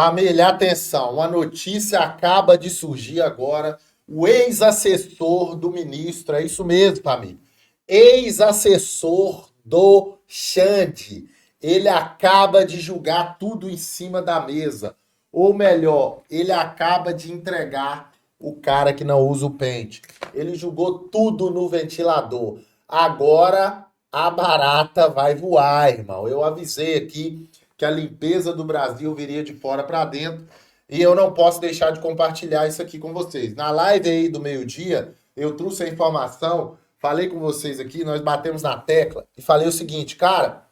Família, atenção, uma notícia acaba de surgir agora. O ex-assessor do ministro, é isso mesmo, família. Ex-assessor do Xande. Ele acaba de julgar tudo em cima da mesa. Ou melhor, ele acaba de entregar o cara que não usa o pente. Ele jogou tudo no ventilador. Agora a barata vai voar, irmão. Eu avisei aqui que a limpeza do Brasil viria de fora para dentro e eu não posso deixar de compartilhar isso aqui com vocês. Na live aí do meio-dia, eu trouxe a informação, falei com vocês aqui, nós batemos na tecla e falei o seguinte, cara,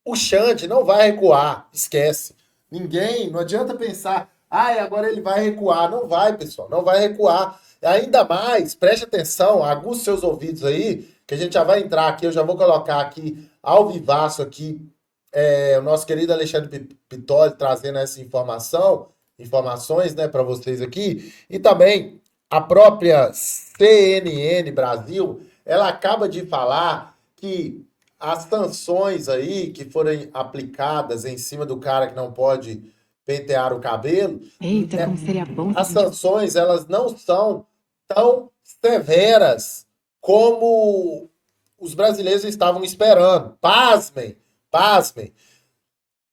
o Xande não vai recuar, esquece. Ninguém, não adianta pensar, agora ele vai recuar. Não vai, pessoal, não vai recuar. Ainda mais, preste atenção, aguça seus ouvidos aí, que a gente já vai entrar aqui, eu já vou colocar aqui, ao vivaço aqui, o nosso querido Alexandre Pitoli trazendo essa informações, né, para vocês aqui, e também a própria CNN Brasil, ela acaba de falar que as sanções aí que foram aplicadas em cima do cara que não pode pentear o cabelo, Eita, como seria bom. as sanções, elas não são tão severas como os brasileiros estavam esperando. Pasmem.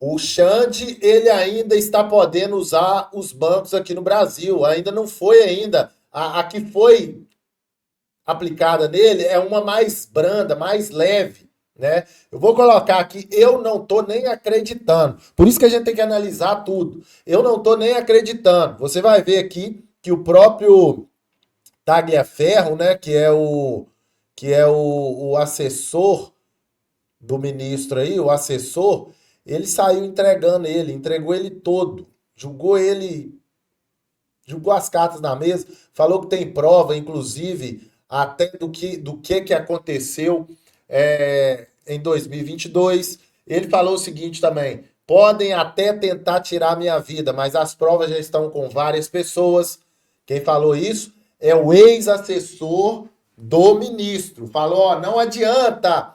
O Xande, ele ainda está podendo usar os bancos aqui no Brasil. Ainda não foi ainda. A que foi aplicada nele é uma mais branda, mais leve, né? Eu vou colocar aqui, eu não tô nem acreditando. Por isso que a gente tem que analisar tudo. Eu não tô nem acreditando. Você vai ver aqui que o próprio Tagliaferro, né, que é o assessor do ministro aí, o assessor, ele saiu entregando entregou ele todo, julgou as cartas na mesa, falou que tem prova, inclusive, até do que aconteceu em 2022. Ele falou o seguinte também, podem até tentar tirar minha vida, mas as provas já estão com várias pessoas. Quem falou isso é o ex-assessor do ministro. Falou, não adianta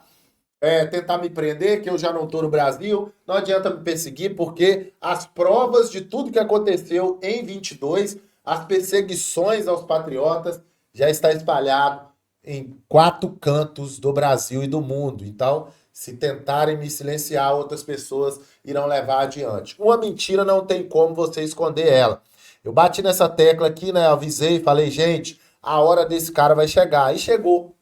tentar me prender, que eu já não estou no Brasil, não adianta me perseguir, porque as provas de tudo que aconteceu em 22, as perseguições aos patriotas, já está espalhado em 4 cantos do Brasil e do mundo. Então, se tentarem me silenciar, outras pessoas irão levar adiante. Uma mentira não tem como você esconder ela. Eu bati nessa tecla aqui, né? Avisei, falei, gente, a hora desse cara vai chegar. E chegou.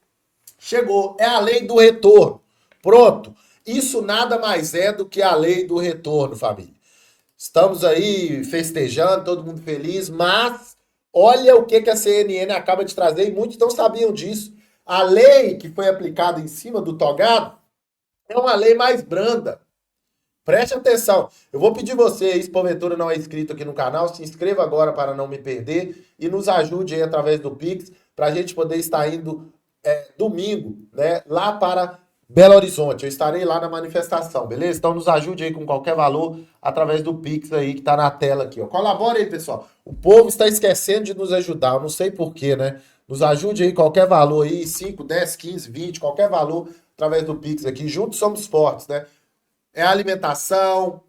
Chegou. É a lei do retorno. Pronto. Isso nada mais é do que a lei do retorno, família. Estamos aí festejando, todo mundo feliz, mas olha o que a CNN acaba de trazer e muitos não sabiam disso. A lei que foi aplicada em cima do togado é uma lei mais branda. Preste atenção. Eu vou pedir você, se porventura não é inscrito aqui no canal, se inscreva agora para não me perder e nos ajude aí através do Pix para a gente poder estar indo domingo, né, lá para Belo Horizonte. Eu estarei lá na manifestação, beleza? Então nos ajude aí com qualquer valor através do Pix aí que tá na tela aqui, ó. Colabora aí, pessoal. O povo está esquecendo de nos ajudar, eu não sei porquê, né? Nos ajude aí qualquer valor aí, 5, 10, 15, 20, qualquer valor através do Pix aqui. Juntos somos fortes, né? É alimentação,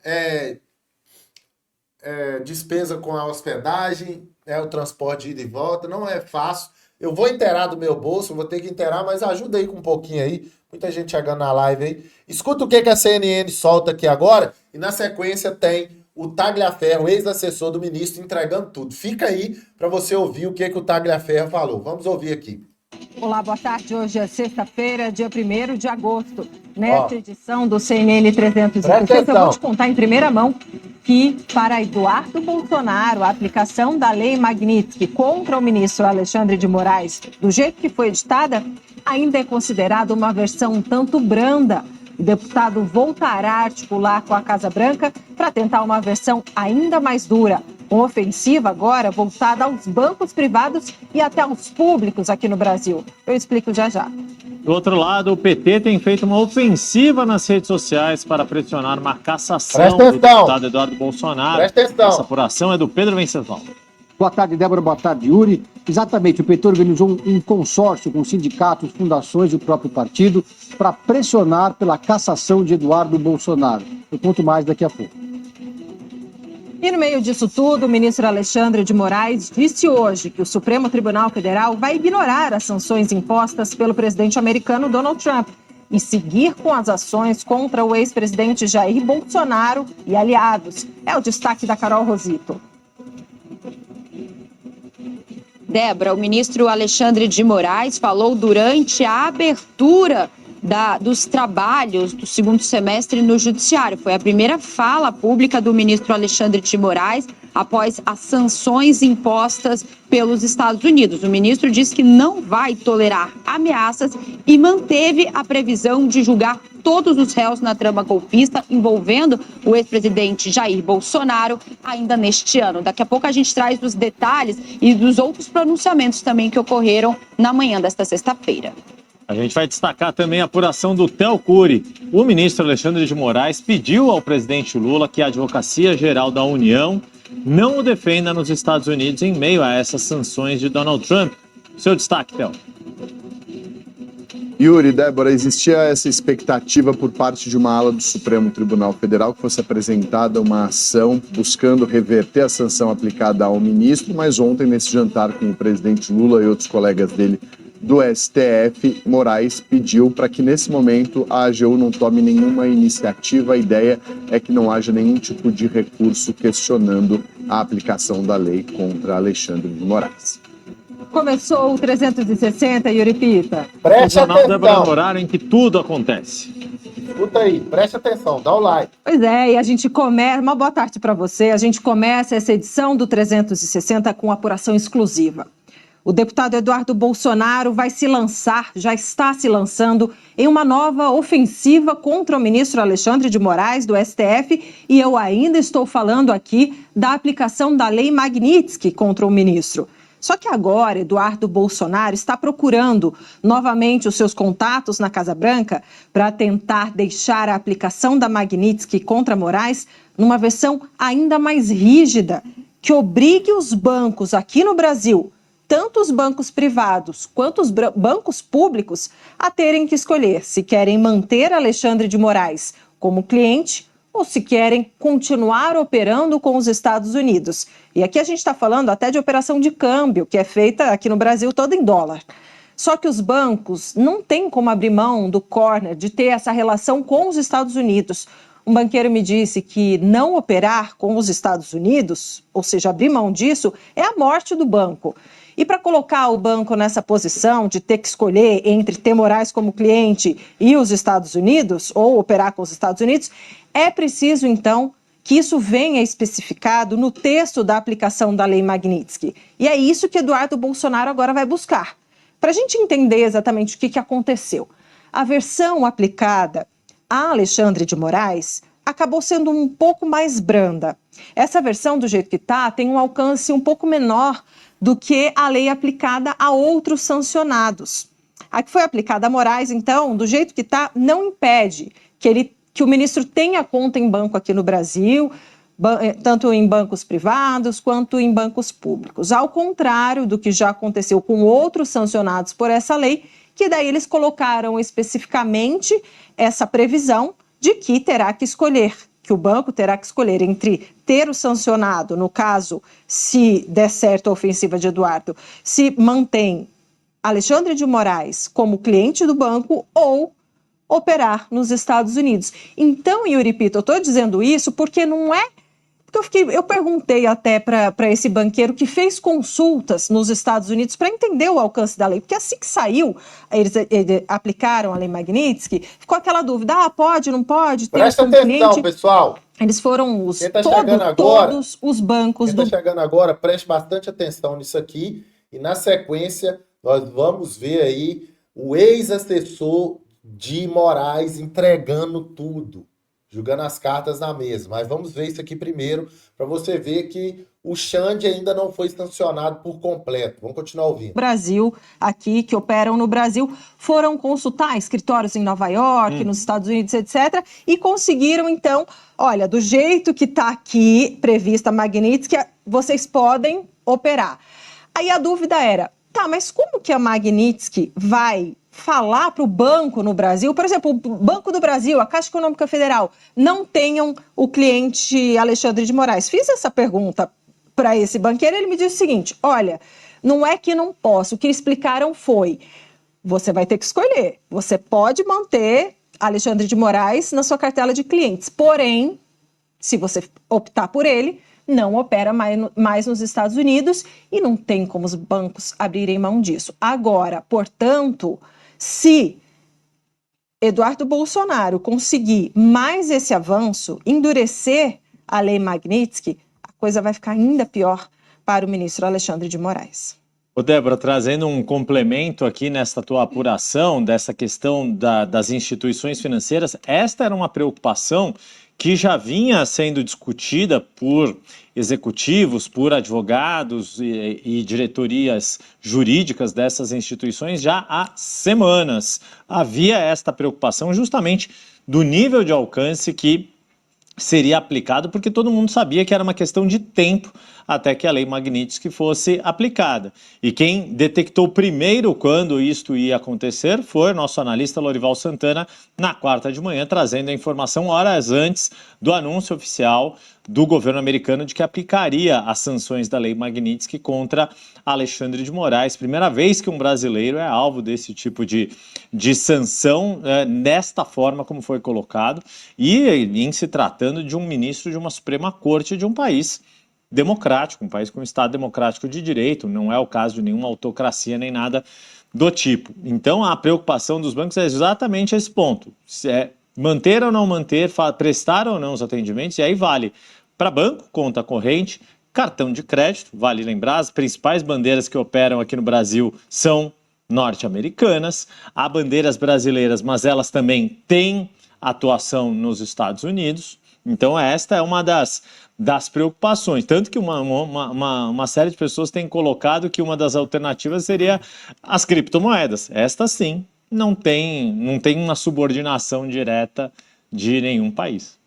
despesa com a hospedagem, o transporte de ida e volta, não é fácil. Eu vou inteirar do meu bolso, vou ter que inteirar, mas ajuda aí com um pouquinho aí. Muita gente chegando na live aí. Escuta o que a CNN solta aqui agora e na sequência tem o Tagliaferro, ex-assessor do ministro, entregando tudo. Fica aí para você ouvir o que o Tagliaferro falou. Vamos ouvir aqui. Olá, boa tarde. Hoje é sexta-feira, dia 1º de agosto. Nesta edição do CNN 360, eu vou te contar em primeira mão que, para Eduardo Bolsonaro, a aplicação da Lei Magnitsky contra o ministro Alexandre de Moraes, do jeito que foi editada, ainda é considerada uma versão um tanto branda. O deputado voltará a articular com a Casa Branca para tentar uma versão ainda mais dura. Uma ofensiva agora voltada aos bancos privados e até aos públicos aqui no Brasil. Eu explico já já. Do outro lado, o PT tem feito uma ofensiva nas redes sociais para pressionar uma cassação do deputado Eduardo Bolsonaro. Essa apuração é do Pedro Venceslau. Boa tarde, Débora. Boa tarde, Yuri. Exatamente, o PT organizou um consórcio com sindicatos, fundações e o próprio partido para pressionar pela cassação de Eduardo Bolsonaro. Eu conto mais daqui a pouco. E no meio disso tudo, o ministro Alexandre de Moraes disse hoje que o Supremo Tribunal Federal vai ignorar as sanções impostas pelo presidente americano Donald Trump e seguir com as ações contra o ex-presidente Jair Bolsonaro e aliados. É o destaque da Carol Rosito. Débora, o ministro Alexandre de Moraes falou durante a abertura dos trabalhos do segundo semestre no Judiciário. Foi a primeira fala pública do ministro Alexandre de Moraes após as sanções impostas pelos Estados Unidos. O ministro disse que não vai tolerar ameaças e manteve a previsão de julgar todos os réus na trama golpista envolvendo o ex-presidente Jair Bolsonaro ainda neste ano. Daqui a pouco a gente traz os detalhes e dos outros pronunciamentos também que ocorreram na manhã desta sexta-feira. A gente vai destacar também a apuração do Theo Cury. O ministro Alexandre de Moraes pediu ao presidente Lula que a Advocacia Geral da União não o defenda nos Estados Unidos em meio a essas sanções de Donald Trump. Seu destaque, Theo. Yuri, Débora, existia essa expectativa por parte de uma ala do Supremo Tribunal Federal que fosse apresentada uma ação buscando reverter a sanção aplicada ao ministro, mas ontem, nesse jantar com o presidente Lula e outros colegas dele do STF, Moraes pediu para que, nesse momento, a AGU não tome nenhuma iniciativa. A ideia é que não haja nenhum tipo de recurso questionando a aplicação da lei contra Alexandre de Moraes. Começou o 360, Yuri Pita. Preste atenção. O horário em que tudo acontece. Escuta aí, preste atenção, dá o like. Pois é, e a gente começa... Uma boa tarde para você. A gente começa essa edição do 360 com apuração exclusiva. O deputado Eduardo Bolsonaro vai se lançar, já está se lançando, em uma nova ofensiva contra o ministro Alexandre de Moraes, do STF, e eu ainda estou falando aqui da aplicação da Lei Magnitsky contra o ministro. Só que agora, Eduardo Bolsonaro está procurando novamente os seus contatos na Casa Branca para tentar deixar a aplicação da Magnitsky contra Moraes numa versão ainda mais rígida, que obrigue os bancos aqui no Brasil, tanto os bancos privados quanto os bancos públicos, a terem que escolher se querem manter Alexandre de Moraes como cliente ou se querem continuar operando com os Estados Unidos. E aqui a gente está falando até de operação de câmbio, que é feita aqui no Brasil toda em dólar. Só que os bancos não têm como abrir mão do corner, de ter essa relação com os Estados Unidos. Um banqueiro me disse que não operar com os Estados Unidos, ou seja, abrir mão disso, é a morte do banco. E para colocar o banco nessa posição de ter que escolher entre ter Moraes como cliente e os Estados Unidos, ou operar com os Estados Unidos, é preciso, então, que isso venha especificado no texto da aplicação da Lei Magnitsky. E é isso que Eduardo Bolsonaro agora vai buscar. Para a gente entender exatamente o que aconteceu, a versão aplicada a Alexandre de Moraes acabou sendo um pouco mais branda. Essa versão, do jeito que está, tem um alcance um pouco menor do que a lei aplicada a outros sancionados. A que foi aplicada a Moraes, então, do jeito que está, não impede que o ministro tenha conta em banco aqui no Brasil, tanto em bancos privados quanto em bancos públicos. Ao contrário do que já aconteceu com outros sancionados por essa lei, que daí eles colocaram especificamente essa previsão de que terá que escolher, que o banco terá que escolher entre ter o sancionado, no caso, se der certo a ofensiva de Eduardo, se mantém Alexandre de Moraes como cliente do banco ou operar nos Estados Unidos. Então, Yuri Pita, eu estou dizendo isso porque não é... Porque eu perguntei até para esse banqueiro que fez consultas nos Estados Unidos para entender o alcance da lei, porque assim que saiu, eles aplicaram a Lei Magnitsky, ficou aquela dúvida, pode, não pode? Presta atenção, pessoal. Eles foram todos os bancos... Quem está chegando agora, preste bastante atenção nisso aqui, e na sequência nós vamos ver aí o ex-assessor de Moraes entregando tudo, jogando as cartas na mesa. Mas vamos ver isso aqui primeiro, para você ver que o Xande ainda não foi sancionado por completo. Vamos continuar ouvindo. Brasil, aqui, que operam no Brasil, foram consultar escritórios em Nova York, nos Estados Unidos, etc., e conseguiram, então, olha, do jeito que está aqui prevista a Magnitsky, vocês podem operar. Aí a dúvida era, tá, mas como que a Magnitsky vai falar para o banco no Brasil, por exemplo, o Banco do Brasil, a Caixa Econômica Federal, não tenham o cliente Alexandre de Moraes? Fiz essa pergunta para esse banqueiro, ele me disse o seguinte: olha, não é que não posso, o que explicaram foi, você vai ter que escolher, você pode manter Alexandre de Moraes na sua cartela de clientes, porém, se você optar por ele, não opera mais nos Estados Unidos e não tem como os bancos abrirem mão disso. Agora, portanto, se Eduardo Bolsonaro conseguir mais esse avanço, endurecer a lei Magnitsky, a coisa vai ficar ainda pior para o ministro Alexandre de Moraes. Ô Débora, trazendo um complemento aqui nesta tua apuração dessa questão das instituições financeiras, esta era uma preocupação que já vinha sendo discutida por executivos, por advogados e diretorias jurídicas dessas instituições já há semanas. Havia esta preocupação justamente do nível de alcance que seria aplicado, porque todo mundo sabia que era uma questão de tempo até que a lei Magnitsky fosse aplicada. E quem detectou primeiro quando isto ia acontecer foi o nosso analista Lorival Santana na quarta de manhã, trazendo a informação horas antes do anúncio oficial do governo americano de que aplicaria as sanções da lei Magnitsky contra Alexandre de Moraes. Primeira vez que um brasileiro é alvo desse tipo de sanção, nesta forma como foi colocado, e em se tratando de um ministro de uma Suprema Corte de um país democrático, um país com um Estado democrático de direito, não é o caso de nenhuma autocracia nem nada do tipo. Então a preocupação dos bancos é exatamente esse ponto, se é manter ou não manter, prestar ou não os atendimentos, e aí vale para banco, conta corrente, cartão de crédito, vale lembrar, as principais bandeiras que operam aqui no Brasil são norte-americanas, há bandeiras brasileiras, mas elas também têm atuação nos Estados Unidos, então esta é uma das preocupações, tanto que uma série de pessoas tem colocado que uma das alternativas seria as criptomoedas. Esta sim não tem uma subordinação direta de nenhum país.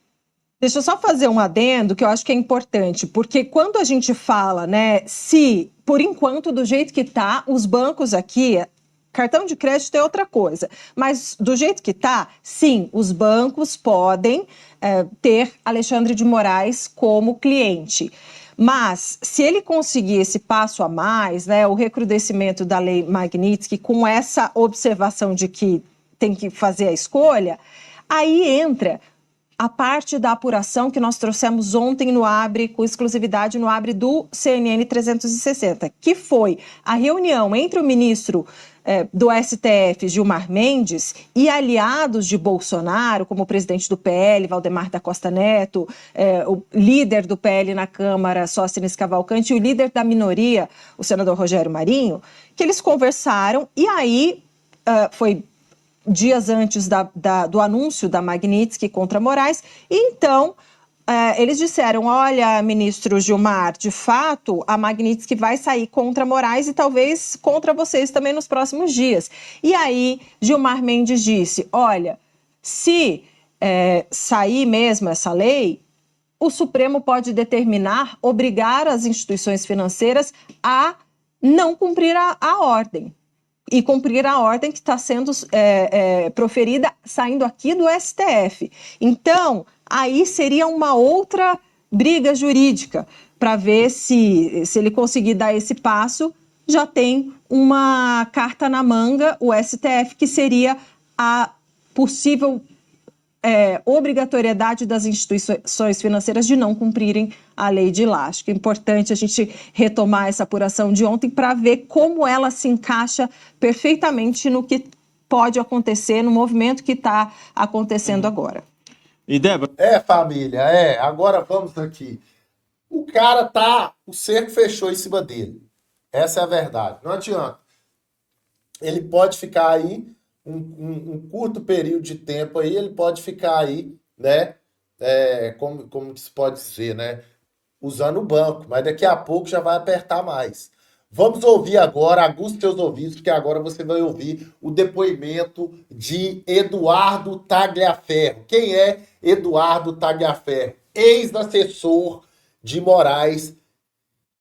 Deixa eu só fazer um adendo que eu acho que é importante, porque quando a gente fala, né, se, por enquanto, do jeito que está, os bancos aqui, cartão de crédito é outra coisa, mas do jeito que está, sim, os bancos podem ter Alexandre de Moraes como cliente. Mas, se ele conseguir esse passo a mais, né, o recrudescimento da lei Magnitsky, com essa observação de que tem que fazer a escolha, aí entra a parte da apuração que nós trouxemos ontem no Abre, com exclusividade no Abre do CNN 360, que foi a reunião entre o ministro do STF, Gilmar Mendes, e aliados de Bolsonaro, como o presidente do PL, Valdemar da Costa Neto, o líder do PL na Câmara, Sóstenes Cavalcante, e o líder da minoria, o senador Rogério Marinho, que eles conversaram, e aí foi dias antes do anúncio da Magnitsky contra Moraes, e então eles disseram, olha, ministro Gilmar, de fato a Magnitsky vai sair contra Moraes e talvez contra vocês também nos próximos dias. E aí Gilmar Mendes disse, olha, se sair mesmo essa lei, o Supremo pode determinar, obrigar as instituições financeiras a não cumprir a ordem. E cumprir a ordem que está sendo proferida saindo aqui do STF. Então, aí seria uma outra briga jurídica para ver se ele conseguir dar esse passo, já tem uma carta na manga, o STF, que seria a possível obrigatoriedade das instituições financeiras de não cumprirem a lei de lá. Acho que é importante a gente retomar essa apuração de ontem para ver como ela se encaixa perfeitamente no que pode acontecer, no movimento que está acontecendo agora. E Débora? Família, agora vamos aqui. O cara o cerco fechou em cima dele. Essa é a verdade. Não adianta. Ele pode ficar aí um curto período de tempo aí, ele pode ficar aí, né, como se pode dizer, né, usando o banco, mas daqui a pouco já vai apertar mais. Vamos ouvir agora, aguça seus ouvidos, porque agora você vai ouvir o depoimento de Eduardo Tagliaferro. Quem é Eduardo Tagliaferro? Ex-assessor de Moraes,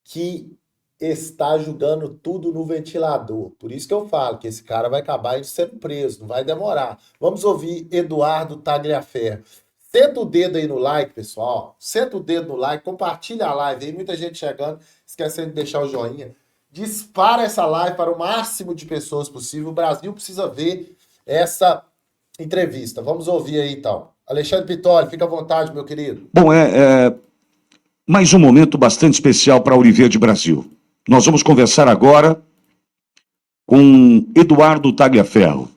que está jogando tudo no ventilador. Por isso que eu falo que esse cara vai acabar sendo preso, não vai demorar. Vamos ouvir Eduardo Tagliaferro. Senta o dedo aí no like, pessoal. Senta o dedo no like, compartilha a live aí. Muita gente chegando, esquecendo de deixar o joinha. Dispara essa live para o máximo de pessoas possível. O Brasil precisa ver essa entrevista. Vamos ouvir aí, então. Alexandre Pitoli, fica à vontade, meu querido. Bom, mais um momento bastante especial para a Auriverde Brasil. Nós vamos conversar agora com Eduardo Tagliaferro.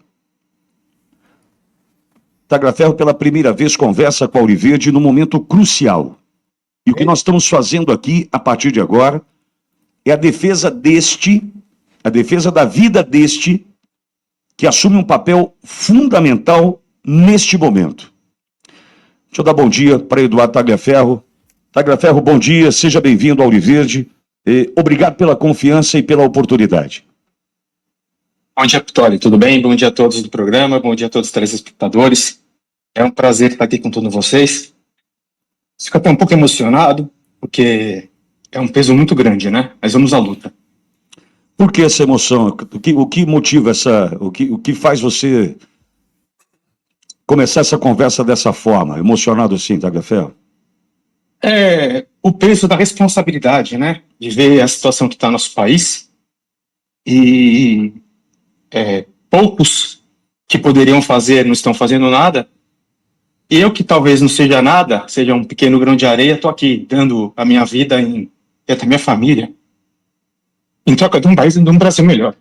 Tagliaferro, pela primeira vez, conversa com a Auriverde num momento crucial. E o que nós estamos fazendo aqui, a partir de agora, é a defesa da vida deste, que assume um papel fundamental neste momento. Deixa eu dar bom dia para Eduardo Tagliaferro. Tagliaferro, bom dia, seja bem-vindo ao Auriverde. Obrigado pela confiança e pela oportunidade. Bom dia, Pitoli, tudo bem? Bom dia a todos do programa, bom dia a todos os telespectadores. É um prazer estar aqui com todos vocês. Fico até um pouco emocionado, porque é um peso muito grande, né? Mas vamos à luta. Por que essa emoção? O que motiva o que faz você começar essa conversa dessa forma, emocionado assim, Tagliaferro? O peso da responsabilidade, né? De ver a situação que está no nosso país e poucos que poderiam fazer não estão fazendo nada. E eu, que talvez não seja nada, seja um pequeno grão de areia, estou aqui dando a minha vida e até minha família em troca de um país e de um Brasil melhor.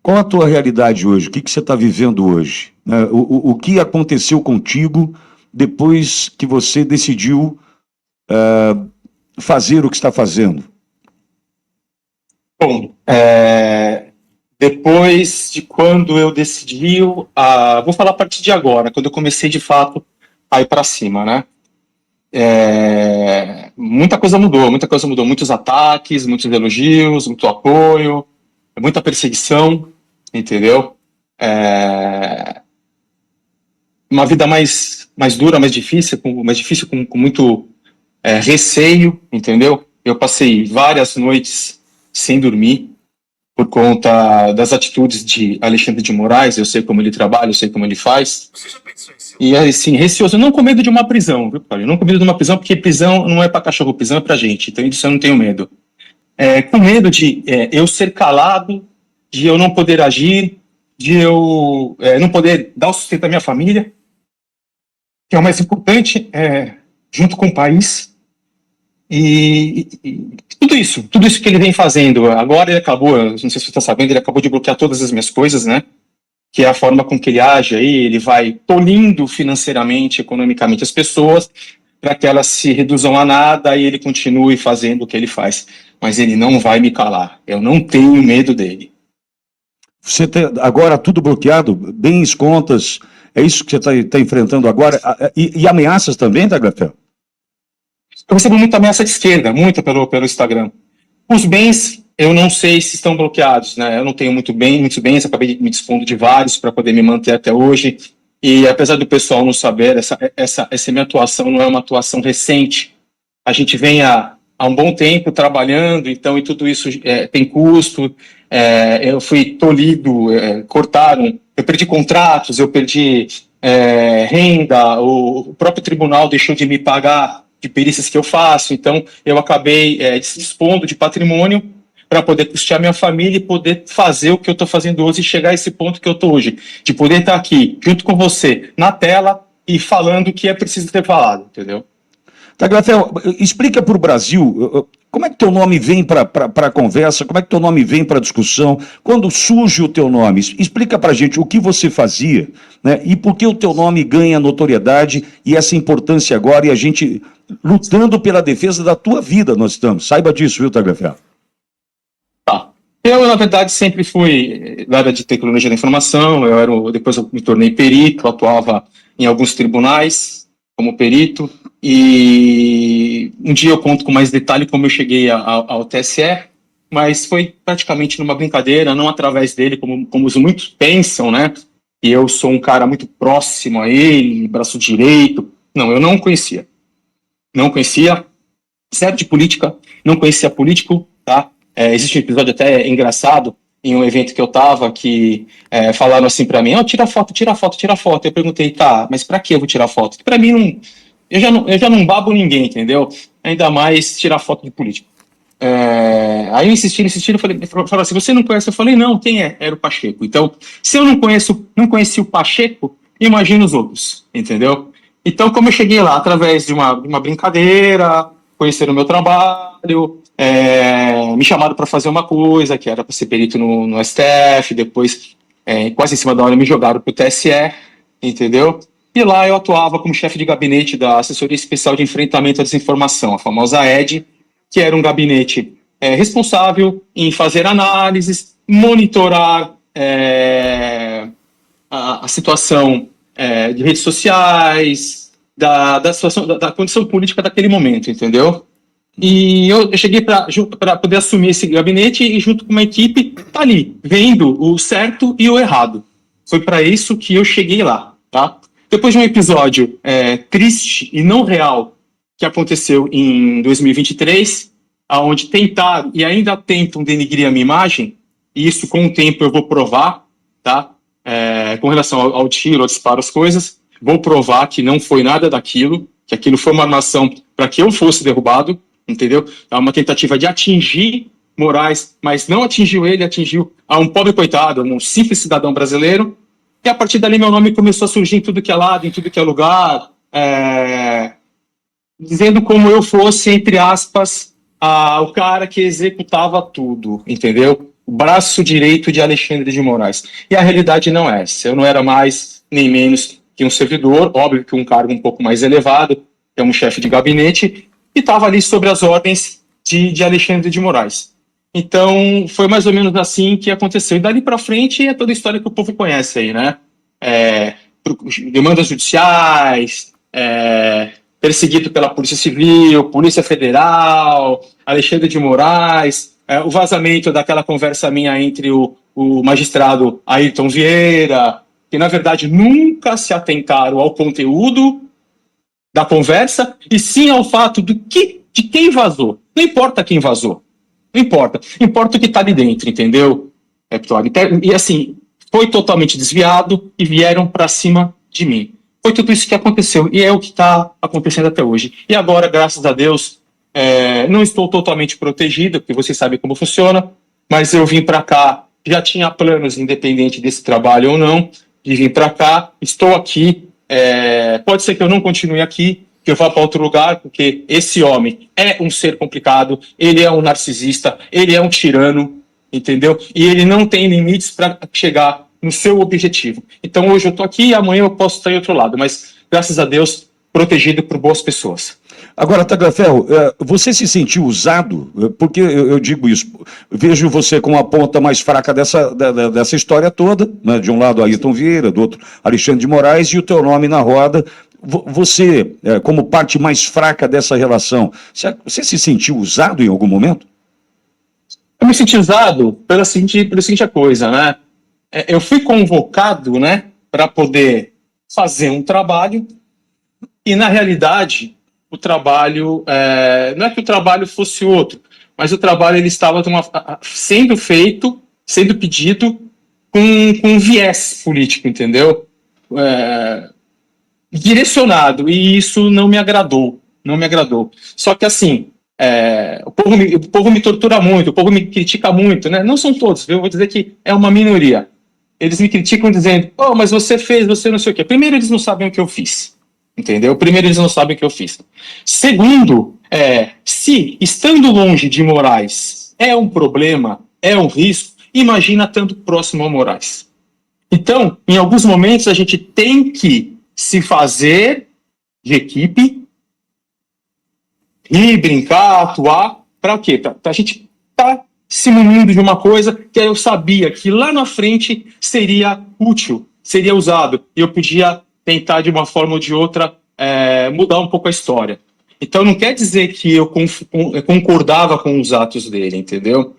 Qual a tua realidade hoje? O que você está vivendo hoje? O que aconteceu contigo depois que você decidiu fazer o que está fazendo? Bom, depois de quando eu decidi, vou falar a partir de agora, quando eu comecei de fato a ir para cima, né? Muita coisa mudou, muitos ataques, muitos elogios, muito apoio, muita perseguição, entendeu? Uma vida mais dura, mais difícil, com muito receio, entendeu? Eu passei várias noites sem dormir por conta das atitudes de Alexandre de Moraes. Eu sei como ele trabalha, eu sei como ele faz. Você já pensou em si? E assim, receoso, não com medo de uma prisão, viu, Paulo? Não com medo de uma prisão, porque prisão não é para cachorro, prisão é para gente, então disso eu não tenho medo. Com medo de eu ser calado, de eu não poder agir, de eu não poder dar o sustento à minha família, que é o mais importante, junto com o país. E tudo isso que ele vem fazendo, agora ele acabou, não sei se você está sabendo, ele acabou de bloquear todas as minhas coisas, né? Que é a forma com que ele age aí, ele vai tolhindo financeiramente, economicamente as pessoas, para que elas se reduzam a nada e ele continue fazendo o que ele faz. Mas ele não vai me calar, eu não tenho medo dele. Você tem agora tudo bloqueado, bens, contas, é isso que você está enfrentando agora? E ameaças também, Tagliaferro? Eu recebo muita ameaça de esquerda, muita pelo Instagram. Os bens, eu não sei se estão bloqueados, né? Eu não tenho muitos bens, acabei me dispondo de vários para poder me manter até hoje. E apesar do pessoal não saber, essa minha atuação não é uma atuação recente. A gente vem há um bom tempo trabalhando, então, e tudo isso tem custo. Eu fui tolhido, cortaram, eu perdi contratos, eu perdi renda, o próprio tribunal deixou de me pagar de perícias que eu faço, então eu acabei dispondo de patrimônio para poder custear minha família e poder fazer o que eu estou fazendo hoje e chegar a esse ponto que eu estou hoje, de poder estar aqui junto com você na tela e falando o que é preciso ter falado, entendeu? Tagliaferro, explica para o Brasil como é que teu nome vem para a conversa, como é que teu nome vem para a discussão, quando surge o teu nome, explica para a gente o que você fazia, né, e por que o teu nome ganha notoriedade e essa importância agora e a gente lutando pela defesa da tua vida nós estamos, saiba disso, viu, Tagliaferro? Tá. Eu, na verdade, sempre fui da área de tecnologia da informação, depois eu me tornei perito, atuava em alguns tribunais como perito, e um dia eu conto com mais detalhe como eu cheguei ao TSE, mas foi praticamente numa brincadeira, não através dele, como os muitos pensam, né? E eu sou um cara muito próximo a ele, braço direito. Não, eu não conhecia. Não conhecia, zero de política. não conhecia político, tá? Existe um episódio até engraçado em um evento que eu tava, que falaram assim para mim, tira foto. Eu perguntei, tá, mas para que eu vou tirar foto? Para mim, não, eu já não babo ninguém, entendeu? Ainda mais tirar foto de político. Aí eu insisti, falaram assim, você não conhece? Eu falei, não, quem é? Era o Pacheco. Então, se eu não conheci o Pacheco, imagina os outros, entendeu? Então, como eu cheguei lá através de uma brincadeira, conheceram o meu trabalho, me chamaram para fazer uma coisa, que era para ser perito no STF, depois, quase em cima da hora, me jogaram para o TSE, entendeu? E lá eu atuava como chefe de gabinete da Assessoria Especial de Enfrentamento à Desinformação, a famosa ED, que era um gabinete responsável em fazer análises, monitorar a situação de redes sociais, da situação, da condição política daquele momento, entendeu? E eu cheguei para poder assumir esse gabinete e, junto com uma equipe, tá ali, vendo o certo e o errado. Foi para isso que eu cheguei lá, tá? Depois de um episódio triste e não real que aconteceu em 2023, onde tentaram e ainda tentam denigrir a minha imagem, e isso com o tempo eu vou provar, tá? Com relação ao tiro, ao disparo, as coisas, vou provar que não foi nada daquilo, que aquilo foi uma armação para que eu fosse derrubado, entendeu? É uma tentativa de atingir Moraes, mas não atingiu ele, atingiu a um pobre coitado, um simples cidadão brasileiro, e a partir dali meu nome começou a surgir em tudo que é lado, em tudo que é lugar, dizendo como eu fosse, entre aspas, o cara que executava tudo, entendeu? O braço direito de Alexandre de Moraes. E a realidade não é essa. Eu não era mais nem menos que um servidor, óbvio que um cargo um pouco mais elevado, que é um chefe de gabinete, e estava ali sob as ordens de Alexandre de Moraes. Então, foi mais ou menos assim que aconteceu. E dali para frente é toda a história que o povo conhece aí, né? Demandas judiciais, perseguido pela Polícia Civil, Polícia Federal, Alexandre de Moraes, o vazamento daquela conversa minha entre o magistrado Ayrton Vieira, que na verdade nunca se atentaram ao conteúdo da conversa, e sim ao fato de quem vazou. Não importa quem vazou, não importa. Importa o que está ali dentro, entendeu, Vitória? E assim, foi totalmente desviado e vieram para cima de mim. Foi tudo isso que aconteceu e é o que está acontecendo até hoje. E agora, graças a Deus, não estou totalmente protegido, porque vocês sabem como funciona, mas eu vim para cá, já tinha planos, independente desse trabalho ou não, de vir para cá, estou aqui. Pode ser que eu não continue aqui, que eu vá para outro lugar, porque esse homem é um ser complicado, ele é um narcisista, ele é um tirano, entendeu? E ele não tem limites para chegar no seu objetivo. Então hoje eu estou aqui e amanhã eu posso estar em outro lado, mas graças a Deus, protegido por boas pessoas. Agora, Tagliaferro, você se sentiu usado? Porque eu digo isso, vejo você com a ponta mais fraca dessa história toda, né? De um lado Ayrton Vieira, do outro Alexandre de Moraes, e o teu nome na roda. Você, como parte mais fraca dessa relação, você se sentiu usado em algum momento? Eu me senti usado pela seguinte coisa, né? Eu fui convocado, né, para poder fazer um trabalho, e na realidade o trabalho, não é que o trabalho fosse outro, mas o trabalho ele estava sendo feito, sendo pedido com viés político, entendeu? Direcionado, e isso não me agradou. Só que assim, o povo me tortura muito, o povo me critica muito, né? Não são todos, eu vou dizer que é uma minoria. Eles me criticam dizendo, mas você fez, você não sei o quê. Primeiro, eles não sabem o que eu fiz, entendeu? Segundo, se estando longe de Moraes é um problema, é um risco, imagina estando próximo ao Moraes. Então, em alguns momentos, a gente tem que se fazer de equipe e brincar, atuar, para o quê? Para a gente estar se munindo de uma coisa que eu sabia que lá na frente seria útil, seria usado, e eu podia tentar de uma forma ou de outra mudar um pouco a história. Então não quer dizer que eu concordava com os atos dele, entendeu?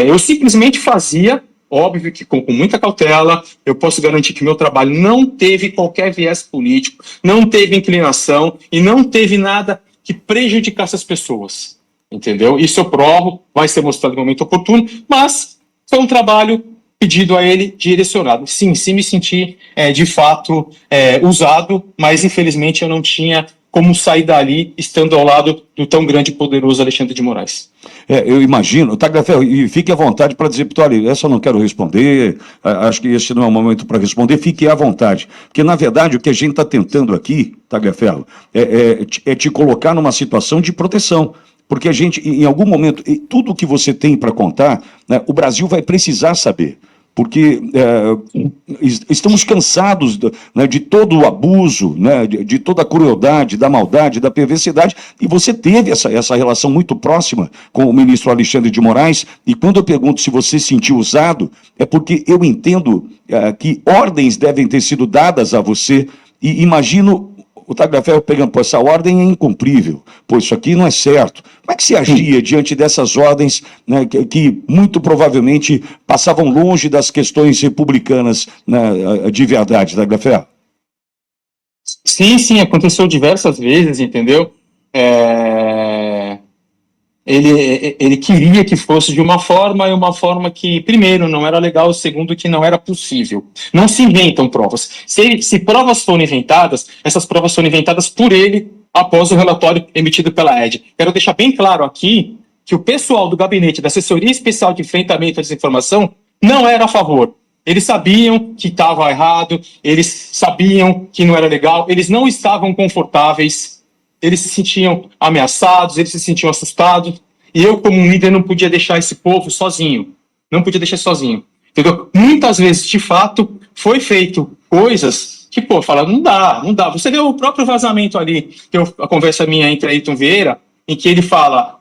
Eu simplesmente fazia, óbvio que com muita cautela. Eu posso garantir que meu trabalho não teve qualquer viés político, não teve inclinação e não teve nada que prejudicasse as pessoas, entendeu? Isso eu provo, vai ser mostrado no momento oportuno, mas foi um trabalho pedido a ele, direcionado. Sim, me senti, de fato, usado, mas infelizmente eu não tinha como sair dali estando ao lado do tão grande e poderoso Alexandre de Moraes. Eu imagino, Tagliaferro, e fique à vontade para dizer, olha, essa eu não quero responder, acho que esse não é o momento para responder, fique à vontade. Porque, na verdade, o que a gente está tentando aqui, Tagliaferro, é te colocar numa situação de proteção. Porque a gente, em algum momento, tudo que você tem para contar, né, o Brasil vai precisar saber. Porque estamos cansados de todo o abuso, né, de toda a crueldade, da maldade, da perversidade, e você teve essa relação muito próxima com o ministro Alexandre de Moraes, e quando eu pergunto se você se sentiu usado, é porque eu entendo que ordens devem ter sido dadas a você, e imagino o Tagliaferro pegando, pô, essa ordem é incumprível, pô, isso aqui não é certo. Como é que se agia diante dessas ordens, né, que muito provavelmente passavam longe das questões republicanas, né, de verdade, Tagliaferro? Sim, aconteceu diversas vezes, entendeu? Ele queria que fosse de uma forma, e uma forma que, primeiro, não era legal, segundo, que não era possível. Não se inventam provas. Se provas foram inventadas, essas provas foram inventadas por ele após o relatório emitido pela ED. Quero deixar bem claro aqui que o pessoal do gabinete da Assessoria Especial de Enfrentamento à Desinformação não era a favor. Eles sabiam que estava errado, eles sabiam que não era legal, eles não estavam confortáveis, eles se sentiam ameaçados, eles se sentiam assustados, e eu, como um líder, não podia deixar esse povo sozinho. Não podia deixar sozinho. Entendeu? Muitas vezes, de fato, foi feito coisas que, fala, não dá. Você vê o próprio vazamento ali, a conversa minha entre Ayrton Vieira, em que ele fala,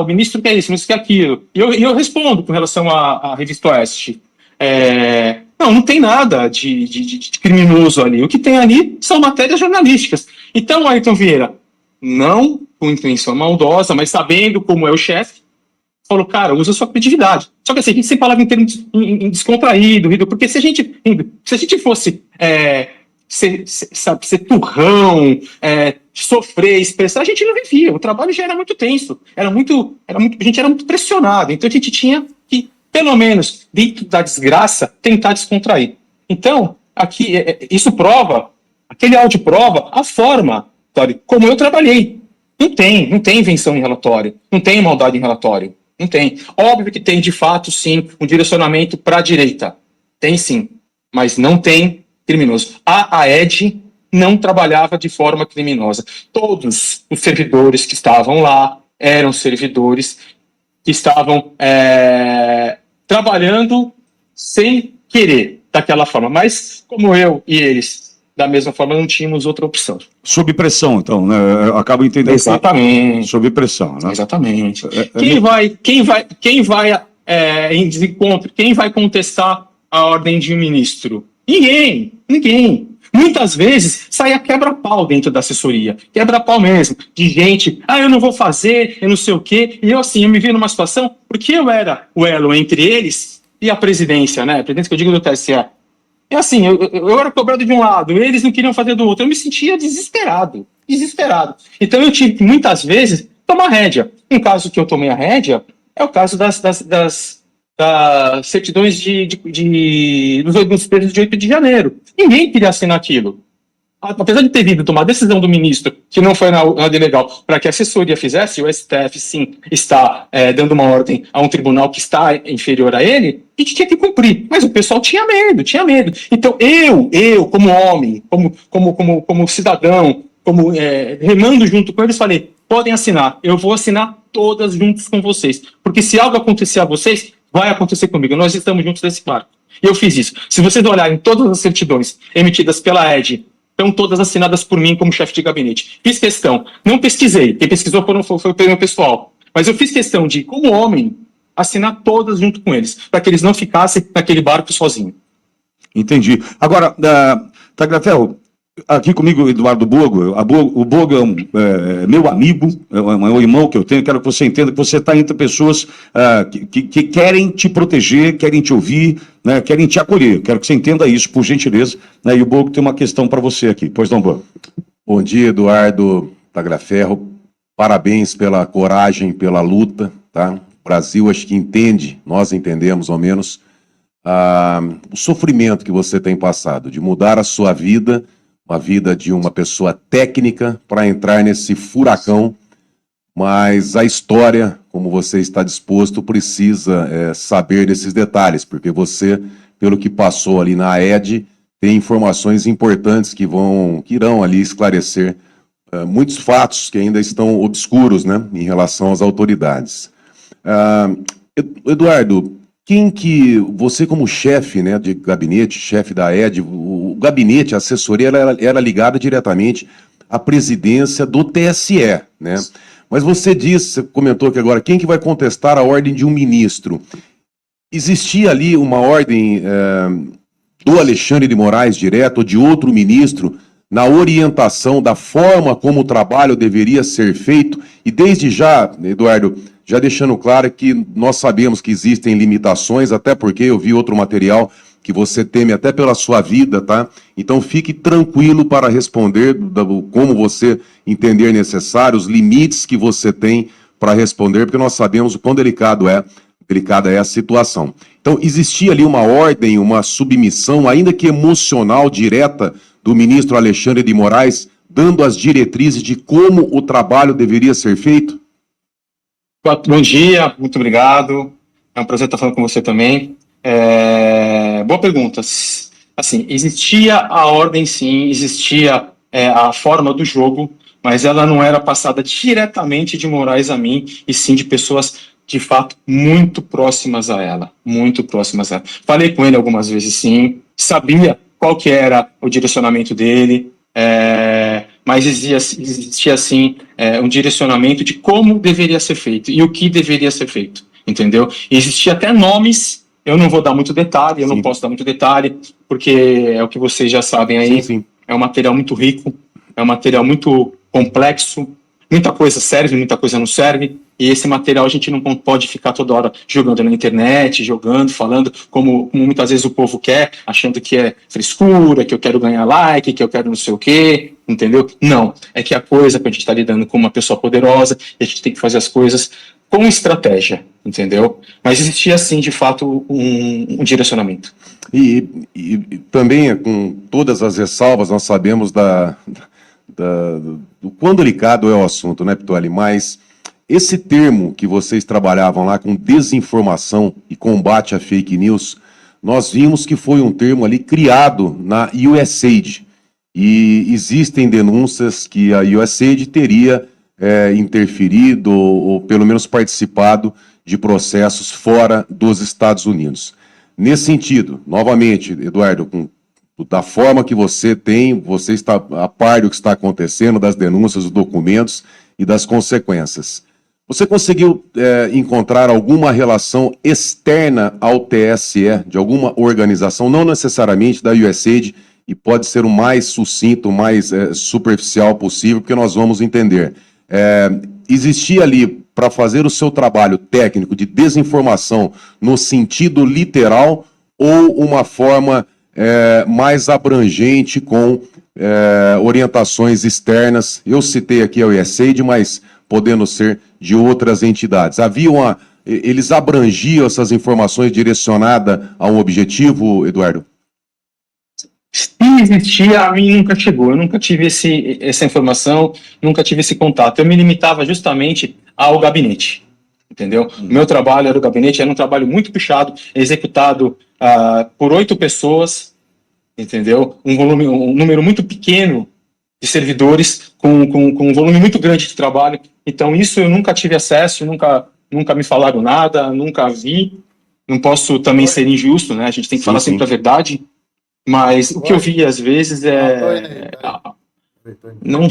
o ministro quer isso, o ministro quer aquilo. E eu respondo com relação à Revista Oeste. Não tem nada de criminoso ali. O que tem ali são matérias jornalísticas. Então, Ayrton Vieira, não com intenção maldosa, mas sabendo como é o chefe, falou, cara, usa sua criatividade. Só que assim, a gente sempre falava em termos descontraído, porque se a gente fosse ser turrão, sofrer, expressar, a gente não vivia. O trabalho já era muito tenso, a gente era muito pressionado. Então a gente tinha que, pelo menos, dentro da desgraça, tentar descontrair. Então, aqui, isso prova, aquele áudio prova a forma, como eu trabalhei. Não tem invenção em relatório, não tem maldade em relatório, não tem. Óbvio que tem, de fato, sim, um direcionamento para a direita. Tem sim, mas não tem criminoso. A AED não trabalhava de forma criminosa. Todos os servidores que estavam lá eram servidores que estavam trabalhando sem querer, daquela forma. Mas, como eu e eles, da mesma forma, não tínhamos outra opção. Sob pressão, então, né? Eu acabo entendendo. Exatamente. Sob pressão, né? Exatamente. Quem vai em desencontro? Quem vai contestar a ordem de um ministro? Ninguém. Muitas vezes saia quebra-pau dentro da assessoria, quebra-pau mesmo, de gente, eu não vou fazer, eu não sei o quê, e eu me vi numa situação, porque eu era o elo entre eles e a presidência, né, a presidência que eu digo do TSE, e assim, eu era cobrado de um lado, eles não queriam fazer do outro, eu me sentia desesperado, então eu tive que, muitas vezes, tomar rédea. Um caso que eu tomei a rédea é o caso das certidões dos presos de 8 de janeiro. Ninguém queria assinar aquilo. Apesar de ter vindo tomar a decisão do ministro, que não foi na ordem legal, para que a assessoria fizesse, o STF, sim, está dando uma ordem a um tribunal que está inferior a ele, a gente tinha que cumprir. Mas o pessoal tinha medo. Então, eu como homem, como cidadão, remando junto com eles, falei, podem assinar, eu vou assinar todas juntos com vocês. Porque se algo acontecer a vocês, vai acontecer comigo. Nós estamos juntos nesse barco. E eu fiz isso. Se vocês olharem todas as certidões emitidas pela ED, estão todas assinadas por mim como chefe de gabinete. Fiz questão. Não pesquisei. Quem pesquisou foi o meu pessoal. Mas eu fiz questão de, como homem, assinar todas junto com eles, para que eles não ficassem naquele barco sozinho. Entendi. Agora, Tagliaferro, aqui comigo, Eduardo Bogo. O Bogo é meu amigo, é um irmão que eu tenho. Quero que você entenda que você está entre pessoas que querem te proteger, querem te ouvir, né, querem te acolher. Quero que você entenda isso, por gentileza. Né, e o Bogo tem uma questão para você aqui. Pois não, Bogo? Bom dia, Eduardo Tagliaferro. Parabéns pela coragem, pela luta, tá? O Brasil acho que entende, nós entendemos ao menos, o sofrimento que você tem passado, de mudar a sua vida, uma vida de uma pessoa técnica, para entrar nesse furacão, mas a história, como você está disposto, precisa saber desses detalhes, porque você, pelo que passou ali na AED, tem informações importantes que irão ali esclarecer muitos fatos que ainda estão obscuros, né, em relação às autoridades. Eduardo, quem que você como chefe, né, de gabinete, chefe da AED, o gabinete, a assessoria, era ligada diretamente à presidência do TSE, né? Mas você comentou que agora, quem que vai contestar a ordem de um ministro? Existia ali uma ordem do Alexandre de Moraes direto ou de outro ministro na orientação da forma como o trabalho deveria ser feito? E desde já, Eduardo, já deixando claro que nós sabemos que existem limitações, até porque eu vi outro material que você teme até pela sua vida, tá? Então fique tranquilo para responder como você entender necessário, os limites que você tem para responder, porque nós sabemos o quão delicada é a situação. Então, existia ali uma ordem, uma submissão, ainda que emocional, direta, do ministro Alexandre de Moraes, dando as diretrizes de como o trabalho deveria ser feito? Bom dia, muito obrigado. É um prazer estar falando com você também. Boa pergunta. Assim, existia a ordem, sim, existia a forma do jogo, mas ela não era passada diretamente de Moraes a mim, e sim de pessoas, de fato, muito próximas a ela. Muito próximas a ela. Falei com ele algumas vezes, sim, sabia qual que era o direcionamento dele, mas existia sim, um direcionamento de como deveria ser feito e o que deveria ser feito, entendeu? E existia até nomes, eu não vou dar muito detalhe, eu não posso dar muito detalhe, porque é o que vocês já sabem aí, Sim. É um material muito rico, é um material muito complexo, muita coisa serve, muita coisa não serve, e esse material a gente não pode ficar toda hora jogando na internet, falando como muitas vezes o povo quer, achando que é frescura, que eu quero ganhar like, que eu quero não sei o quê, entendeu? Não, é que a coisa que a gente está lidando com uma pessoa poderosa, e a gente tem que fazer as coisas com estratégia, entendeu? Mas existia, sim, de fato, um direcionamento. E também, com todas as ressalvas, nós sabemos do quão delicado é o assunto, né, Pituali? Mas esse termo que vocês trabalhavam lá com desinformação e combate à fake news, nós vimos que foi um termo ali criado na USAID. E existem denúncias que a USAID teria interferido ou pelo menos participado de processos fora dos Estados Unidos. Nesse sentido, novamente, Eduardo, da forma que você está a par do que está acontecendo, das denúncias, dos documentos e das consequências. Você conseguiu encontrar alguma relação externa ao TSE, de alguma organização, não necessariamente da USAID, e pode ser o mais sucinto, o mais superficial possível, porque nós vamos entender. Existia ali, para fazer o seu trabalho técnico de desinformação no sentido literal, ou uma forma mais abrangente com orientações externas? Eu citei aqui a USAID, mas podendo ser de outras entidades. Eles abrangiam essas informações direcionadas a um objetivo, Eduardo? Se existia, a mim nunca chegou. Eu nunca tive essa informação, nunca tive esse contato. Eu me limitava justamente ao gabinete, entendeu? O meu trabalho era o gabinete, era um trabalho muito puxado, executado por 8 pessoas, entendeu? Um número muito pequeno de servidores, com um volume muito grande de trabalho. Então, isso eu nunca tive acesso, nunca me falaram nada, nunca vi. Não posso também ser injusto, né? A gente tem que falar sempre a verdade. Mas o que eu vi, às vezes, não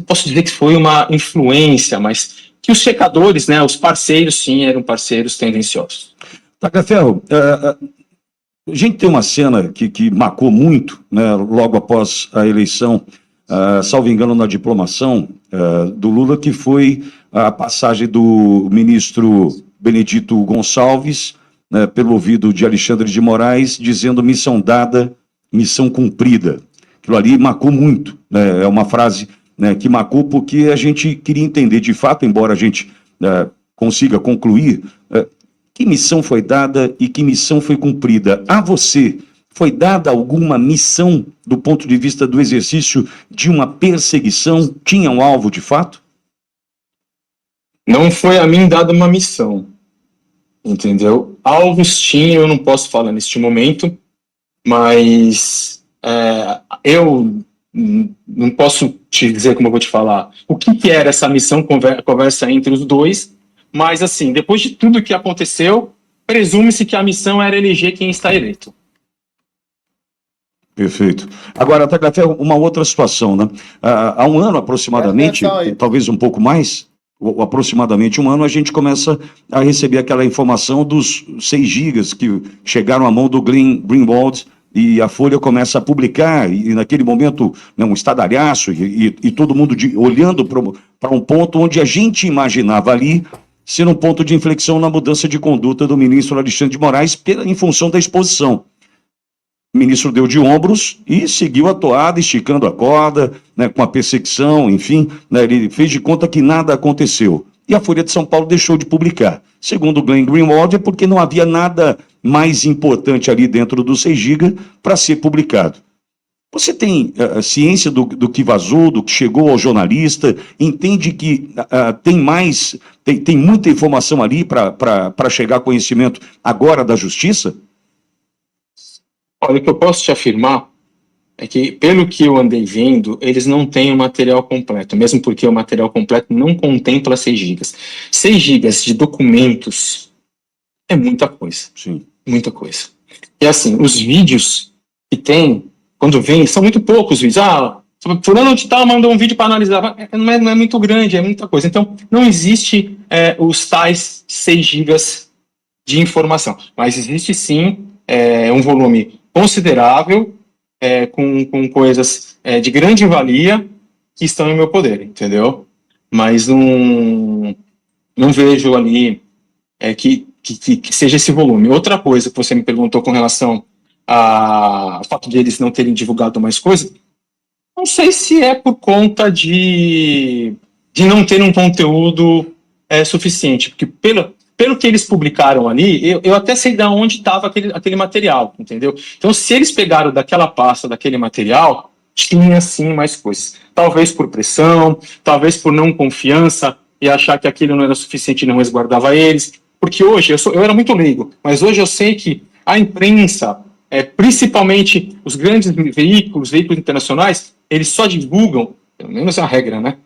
posso dizer que foi uma influência, mas que os checadores, né, os parceiros, sim, eram parceiros tendenciosos. Tagliaferro, a gente tem uma cena que marcou muito, né, logo após a eleição, salvo engano, na diplomação do Lula, que foi a passagem do ministro Benedito Gonçalves, né, pelo ouvido de Alexandre de Moraes, dizendo missão dada, missão cumprida. Aquilo ali marcou muito, né? É uma frase né, que marcou, porque a gente queria entender de fato, embora a gente consiga concluir, que missão foi dada e que missão foi cumprida. A você foi dada alguma missão do ponto de vista do exercício de uma perseguição? Tinha um alvo de fato? Não foi a mim dada uma missão, entendeu? Alvos tinha, eu não posso falar neste momento, mas eu não posso te dizer como eu vou te falar o que era essa missão, conversa entre os dois, mas assim, depois de tudo que aconteceu, presume-se que a missão era eleger quem está eleito. Perfeito. Agora, Tagliaferro, uma outra situação, né? Há um ano aproximadamente, talvez um pouco mais, ou aproximadamente um ano, a gente começa a receber aquela informação dos 6 gigas que chegaram à mão do Glenn Greenwald, e a Folha começa a publicar, e naquele momento, né, um estadalhaço, e todo mundo olhando para um ponto onde a gente imaginava ali ser um ponto de inflexão na mudança de conduta do ministro Alexandre de Moraes em função da exposição. O ministro deu de ombros e seguiu a toada, esticando a corda, né, com a perseguição, enfim, né, ele fez de conta que nada aconteceu. E a Folha de São Paulo deixou de publicar. Segundo o Glenn Greenwald, é porque não havia nada mais importante ali dentro do 6 GB para ser publicado. Você tem ciência do que vazou, do que chegou ao jornalista, entende que tem muita informação ali para chegar a conhecimento agora da justiça? Olha, o que eu posso te afirmar é que, pelo que eu andei vendo, eles não têm o material completo, mesmo porque o material completo não contempla 6 gigas. 6 gigas de documentos é muita coisa. Sim. Muita coisa. E assim, os vídeos que tem, quando vem, são muito poucos vídeos. Fulano de tal mandou um vídeo para analisar. Não é muito grande, é muita coisa. Então, não existe os tais 6 gigas de informação. Mas existe sim um volume considerável, com coisas de grande valia que estão em meu poder, entendeu? Mas não vejo ali que seja esse volume. Outra coisa que você me perguntou com relação ao fato de eles não terem divulgado mais coisas, não sei se é por conta de não ter um conteúdo suficiente, porque pelo que eles publicaram ali, eu até sei de onde estava aquele material, entendeu? Então, se eles pegaram daquela pasta, daquele material, tinha sim mais coisas. Talvez por pressão, talvez por não confiança e achar que aquilo não era suficiente e não resguardava eles. Porque hoje, eu era muito leigo, mas hoje eu sei que a imprensa, principalmente os grandes veículos internacionais, eles só divulgam, pelo menos é a regra, né?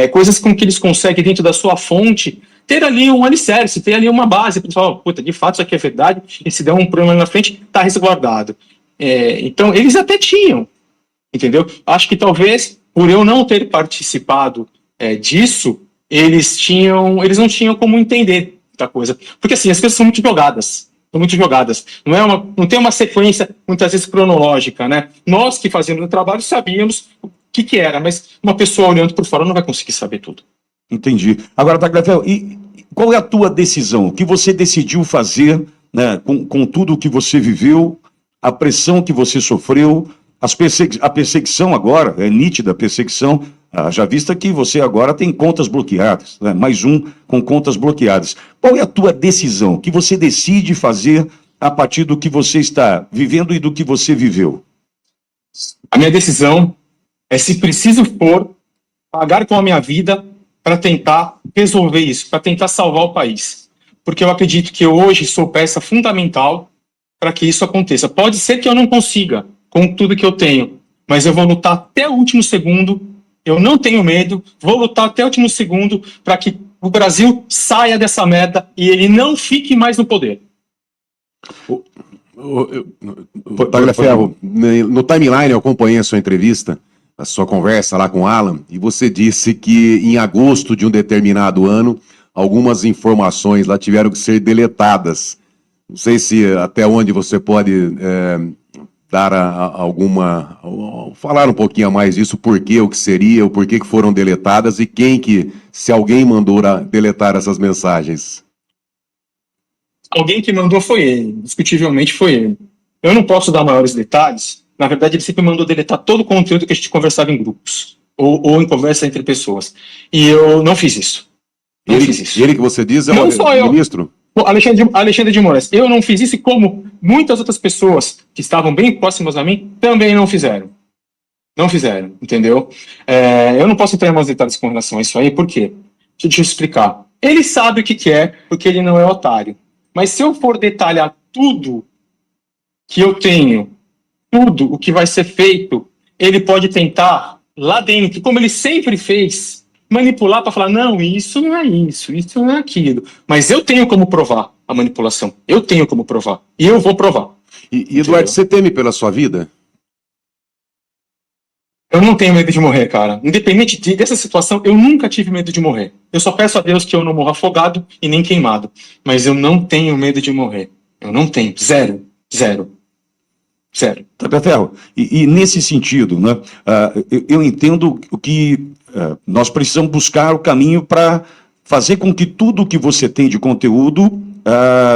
Coisas com que eles conseguem, dentro da sua fonte, ter ali um alicerce, ter ali uma base, para falar, puta, de fato isso aqui é verdade, e se der um problema na frente, está resguardado. Então, eles até tinham, entendeu? Acho que talvez, por eu não ter participado disso, eles não tinham como entender da coisa. Porque assim, as coisas são muito jogadas. Não tem uma sequência, muitas vezes, cronológica, né? Nós que fazíamos o trabalho sabíamos o que era, mas uma pessoa olhando por fora não vai conseguir saber tudo. Entendi. Agora, Tagliaferro, e qual é a tua decisão? O que você decidiu fazer, né, com tudo o que você viveu, a pressão que você sofreu, a perseguição agora, é nítida a perseguição, já vista que você agora tem contas bloqueadas, né, mais um com contas bloqueadas. Qual é a tua decisão? O que você decide fazer a partir do que você está vivendo e do que você viveu? A minha decisão é, se preciso for, pagar com a minha vida para tentar resolver isso, para tentar salvar o país. Porque eu acredito que eu hoje sou peça fundamental para que isso aconteça. Pode ser que eu não consiga, com tudo que eu tenho, mas eu vou lutar até o último segundo, eu não tenho medo, vou lutar até o último segundo para que o Brasil saia dessa merda e ele não fique mais no poder. Tagliaferro, no timeline eu acompanhei a sua entrevista, a sua conversa lá com o Alan, e você disse que em agosto de um determinado ano, algumas informações lá tiveram que ser deletadas. Não sei se até onde você pode dar falar um pouquinho a mais disso, por quê, o que seria, o porquê que foram deletadas e se alguém mandou deletar essas mensagens. Alguém que mandou foi ele, indiscutivelmente foi ele. Eu não posso dar maiores detalhes. Na verdade, ele sempre mandou deletar todo o conteúdo que a gente conversava em grupos. ou em conversa entre pessoas. E eu não fiz isso. Não fiz isso. E ele que você diz é não o só eu. ministro? Alexandre de Moraes. Eu não fiz isso, e como muitas outras pessoas que estavam bem próximas a mim também não fizeram. Não fizeram, entendeu? Eu não posso entrar em mais detalhes com relação a isso aí, por quê? Deixa eu explicar. Ele sabe o que quer, porque ele não é otário. Mas se eu for detalhar tudo que eu tenho, tudo o que vai ser feito, ele pode tentar, lá dentro, como ele sempre fez, manipular para falar, não, isso não é isso não é aquilo. Mas eu tenho como provar a manipulação. Eu tenho como provar. E eu vou provar. E Eduardo, você teme pela sua vida? Eu não tenho medo de morrer, cara. Independente dessa situação, eu nunca tive medo de morrer. Eu só peço a Deus que eu não morra afogado e nem queimado. Mas eu não tenho medo de morrer. Eu não tenho. Zero. Tagliaferro, e nesse sentido, né, eu entendo que nós precisamos buscar o caminho para fazer com que tudo que você tem de conteúdo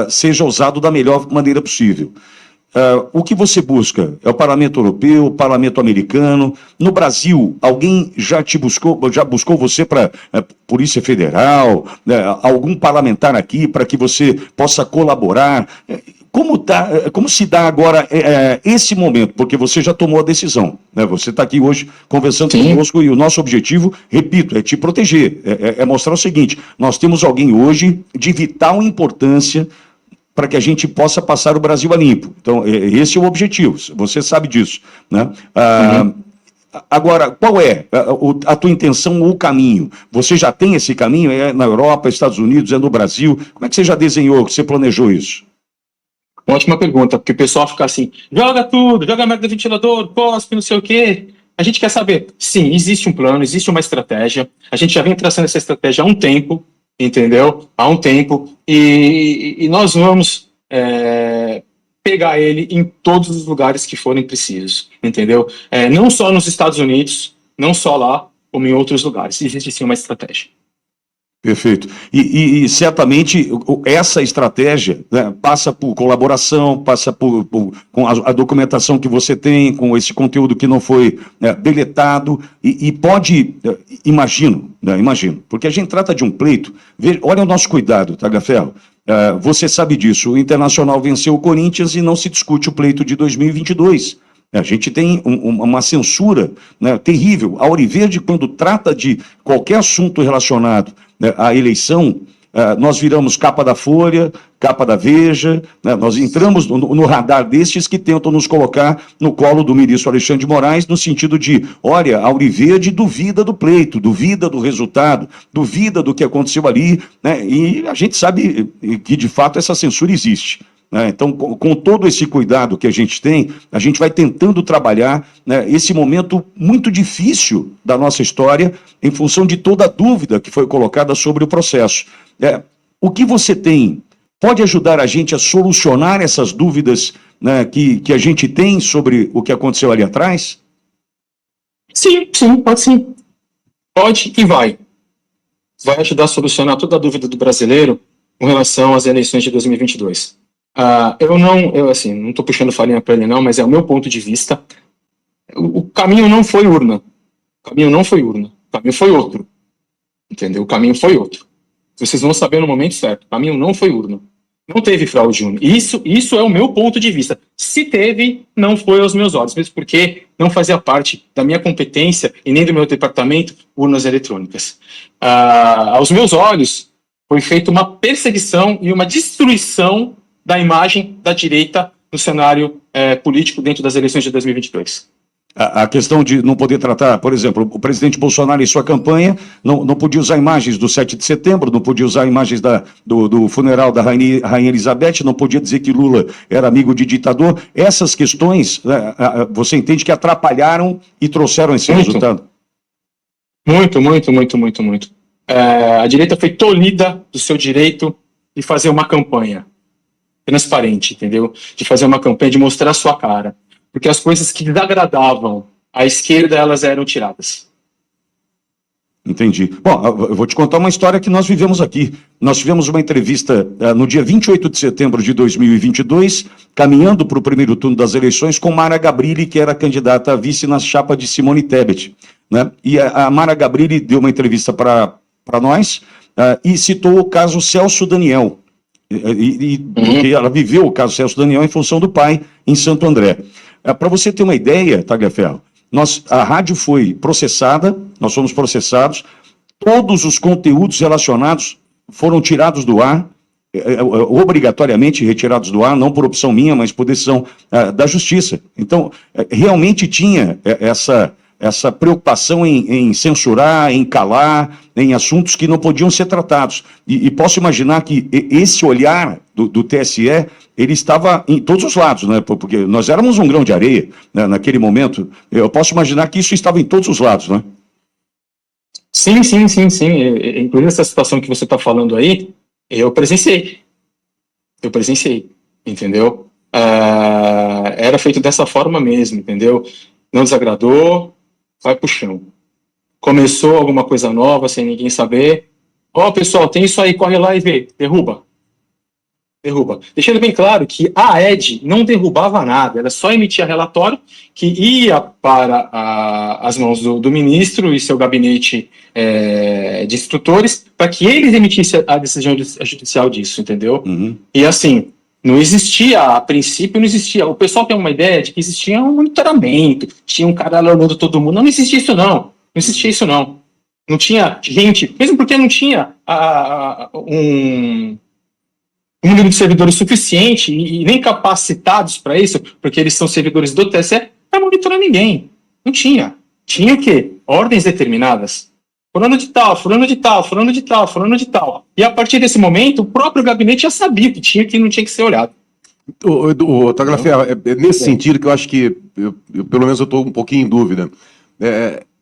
seja usado da melhor maneira possível. O que você busca? É o Parlamento Europeu, o Parlamento Americano? No Brasil, alguém já buscou você para Polícia Federal, algum parlamentar aqui para que você possa colaborar? Como se dá agora esse momento? Porque você já tomou a decisão, né? Você está aqui hoje conversando conosco e o nosso objetivo, repito, é te proteger, é mostrar o seguinte, nós temos alguém hoje de vital importância para que a gente possa passar o Brasil a limpo. Então, esse é o objetivo, você sabe disso, né? Agora, qual é a tua intenção ou o caminho? Você já tem esse caminho? É na Europa, Estados Unidos, é no Brasil? Como é que você já desenhou, você planejou isso? Ótima pergunta, porque o pessoal fica assim, joga tudo, joga a merda do ventilador, cospe, não sei o quê. A gente quer saber, sim, existe um plano, existe uma estratégia, a gente já vem traçando essa estratégia há um tempo, entendeu? Há um tempo, e nós vamos pegar ele em todos os lugares que forem precisos, entendeu? Não só nos Estados Unidos, não só lá, como em outros lugares. Existe sim uma estratégia. Perfeito. E certamente essa estratégia, né, passa por colaboração, passa com a documentação que você tem, com esse conteúdo que não foi deletado, e pode, imagino, porque a gente trata de um pleito, olha o nosso cuidado, Tagliaferro, você sabe disso, o Internacional venceu o Corinthians e não se discute o pleito de 2022. A gente tem uma censura, né, terrível. A Auriverde, quando trata de qualquer assunto relacionado, né, à eleição, nós viramos capa da Folha, capa da Veja, né, nós entramos no radar destes que tentam nos colocar no colo do ministro Alexandre de Moraes, no sentido de, olha, a Auriverde duvida do pleito, duvida do resultado, duvida do que aconteceu ali, né, e a gente sabe que, de fato, essa censura existe. Então, com todo esse cuidado que a gente tem, a gente vai tentando trabalhar, né, esse momento muito difícil da nossa história, em função de toda a dúvida que foi colocada sobre o processo. O que você tem pode ajudar a gente a solucionar essas dúvidas, né, que a gente tem sobre o que aconteceu ali atrás? Sim, pode sim. Pode e vai. Vai ajudar a solucionar toda a dúvida do brasileiro com relação às eleições de 2022. Eu não estou puxando farinha para ele não, mas é o meu ponto de vista. O caminho não foi urna. O caminho foi outro. Entendeu? O caminho foi outro. Vocês vão saber no momento certo. O caminho não foi urna. Não teve fraude urna. Isso é o meu ponto de vista. Se teve, não foi aos meus olhos, mesmo porque não fazia parte da minha competência e nem do meu departamento urnas eletrônicas. Aos meus olhos, foi feita uma perseguição e uma destruição da imagem da direita no cenário político dentro das eleições de 2022. A questão de não poder tratar, por exemplo, o presidente Bolsonaro em sua campanha não podia usar imagens do 7 de setembro, não podia usar imagens do funeral da Rainha Elizabeth, não podia dizer que Lula era amigo de ditador. Essas questões, você entende que atrapalharam e trouxeram esse resultado? Muito. A direita foi tolhida do seu direito de fazer uma campanha transparente, entendeu? De fazer uma campanha, de mostrar a sua cara. Porque as coisas que desagradavam à esquerda, elas eram tiradas. Entendi. Bom, eu vou te contar uma história que nós vivemos aqui. Nós tivemos uma entrevista no dia 28 de setembro de 2022, caminhando para o primeiro turno das eleições, com Mara Gabrilli, que era candidata a vice na chapa de Simone Tebet. né? E a Mara Gabrilli deu uma entrevista para nós e citou o caso Celso Daniel, porque ela viveu o caso Celso Daniel em função do pai em Santo André. Para você ter uma ideia, Tagliaferro, a rádio foi processada, nós fomos processados, todos os conteúdos relacionados foram tirados do ar, obrigatoriamente retirados do ar, não por opção minha, mas por decisão da Justiça. Então, realmente tinha essa preocupação em censurar, em calar, em assuntos que não podiam ser tratados. E posso imaginar que esse olhar do TSE, ele estava em todos os lados, né? Porque nós éramos um grão de areia, né, naquele momento. Eu posso imaginar que isso estava em todos os lados, né? Sim. Inclusive essa situação que você está falando aí, eu presenciei, entendeu? Era feito dessa forma mesmo, entendeu? Não desagradou, vai pro chão. Começou alguma coisa nova, sem ninguém saber. Pessoal, tem isso aí, corre lá e vê. Derruba. Deixando bem claro que a ED não derrubava nada, ela só emitia relatório que ia para as mãos do ministro e seu gabinete de instrutores, para que eles emitissem a decisão judicial disso, entendeu? E assim, não existia, a princípio não existia. O pessoal tem uma ideia de que existia um monitoramento, tinha um cara olhando todo mundo. Não existia isso, não. Não tinha gente, mesmo porque não tinha um número de servidores suficiente e nem capacitados para isso, porque eles são servidores do TSE, para monitorar ninguém. Não tinha. Tinha o quê? Ordens determinadas. Fulano de tal, fulano de tal, fulano de tal, fulano de tal. E a partir desse momento, o próprio gabinete já sabia que tinha que não tinha que ser olhado. Tagliaferro, nesse sentido que eu acho que, pelo menos eu estou um pouquinho em dúvida.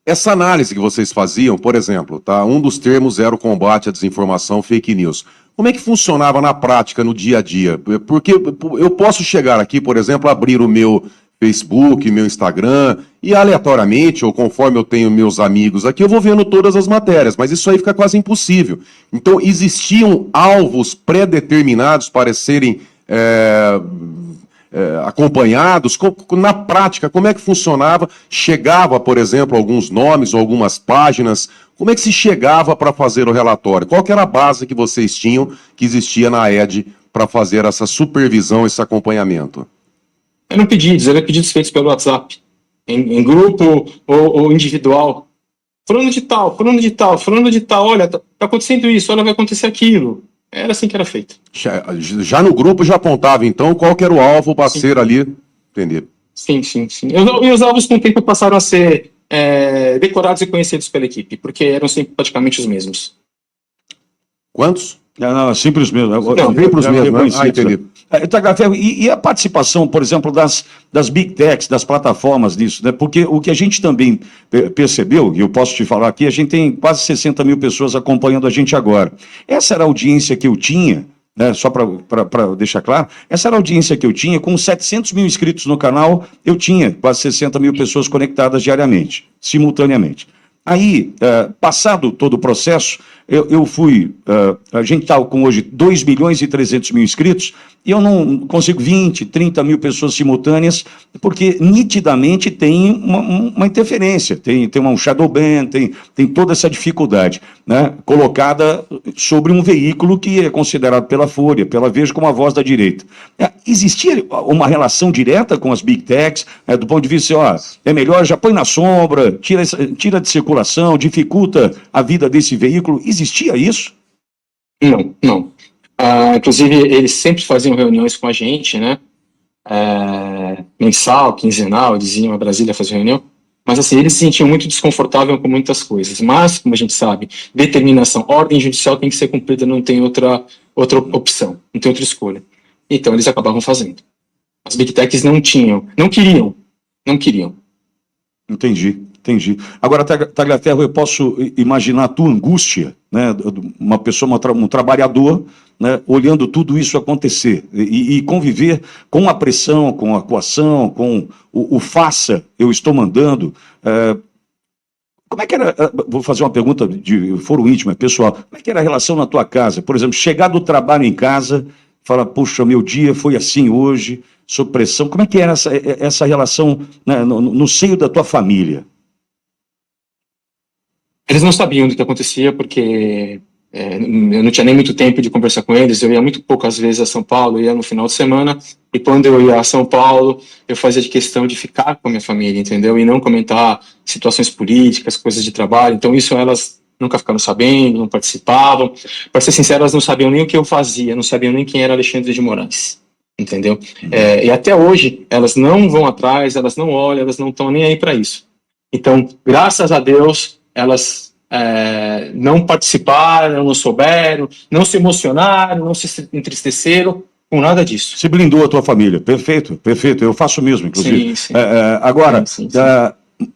Essa análise que vocês faziam, por exemplo, tá? Um dos termos era o combate à desinformação, fake news. Como é que funcionava na prática, no dia a dia? Porque eu posso chegar aqui, por exemplo, abrir o meu Facebook, meu Instagram, e aleatoriamente, ou conforme eu tenho meus amigos aqui, eu vou vendo todas as matérias, mas isso aí fica quase impossível. Então, existiam alvos pré-determinados para serem acompanhados? Na prática, como é que funcionava? Chegava, por exemplo, alguns nomes ou algumas páginas. Como é que se chegava para fazer o relatório? Qual que era a base que vocês tinham, que existia na ED, para fazer essa supervisão, esse acompanhamento? Eram pedidos feitos pelo WhatsApp, em grupo ou individual. Fulano de tal, olha, tá acontecendo isso, olha, vai acontecer aquilo. Era assim que era feito. Já no grupo já apontava, então, qual que era o alvo para ser ali, entender? Sim. E os alvos com o tempo passaram a ser decorados e conhecidos pela equipe, porque eram sempre praticamente os mesmos. Quantos? Não, sempre os mesmos. Sempre os mesmos, né? Entendi. E a participação, por exemplo, das big techs, das plataformas disso, né? Porque o que a gente também percebeu, e eu posso te falar aqui, a gente tem quase 60 mil pessoas acompanhando a gente agora. Essa era a audiência que eu tinha, né? Só para deixar claro, essa era a audiência que eu tinha, com 700 mil inscritos no canal, eu tinha quase 60 mil pessoas conectadas diariamente, simultaneamente. Aí, passado todo o processo, eu fui... a gente está com hoje 2 milhões e 300 mil inscritos, e eu não consigo 20, 30 mil pessoas simultâneas, porque nitidamente tem uma interferência, tem um shadow ban, tem toda essa dificuldade, né, colocada sobre um veículo que é considerado pela Folha, pela Veja, como a voz da direita. Existia uma relação direta com as big techs, do ponto de vista, é melhor, já põe na sombra, tira de circulação, dificulta a vida desse veículo. Existia isso? Não. Inclusive, eles sempre faziam reuniões com a gente, né? Mensal, quinzenal, eles iam a Brasília fazer reunião. Mas, assim, eles se sentiam muito desconfortáveis com muitas coisas. Mas, como a gente sabe, determinação, ordem judicial tem que ser cumprida, não tem outra opção, não tem outra escolha. Então, eles acabavam fazendo. As big techs não queriam. Entendi. Agora, Tagliaferro, eu posso imaginar a tua angústia, né, uma pessoa, um trabalhador, né, olhando tudo isso acontecer e conviver com a pressão, com a coação, com o faça, eu estou mandando. Como é que era, vou fazer uma pergunta de foro íntimo, pessoal, como é que era a relação na tua casa? Por exemplo, chegar do trabalho em casa, falar, puxa, meu dia foi assim hoje, sob pressão. Como é que era essa relação, né, no seio da tua família? Eles não sabiam do que acontecia, porque eu não tinha nem muito tempo de conversar com eles. Eu ia muito poucas vezes a São Paulo, eu ia no final de semana, e quando eu ia a São Paulo, eu fazia de questão de ficar com a minha família, entendeu? E não comentar situações políticas, coisas de trabalho. Então isso elas nunca ficaram sabendo, não participavam. Para ser sincero, elas não sabiam nem o que eu fazia, não sabiam nem quem era Alexandre de Moraes, entendeu? E até hoje, elas não vão atrás, elas não olham, elas não estão nem aí para isso. Então, graças a Deus, elas não participaram, não souberam, não se emocionaram, não se entristeceram com nada disso. Você blindou a tua família, perfeito, perfeito, eu faço mesmo, inclusive. Sim. Agora, Sim.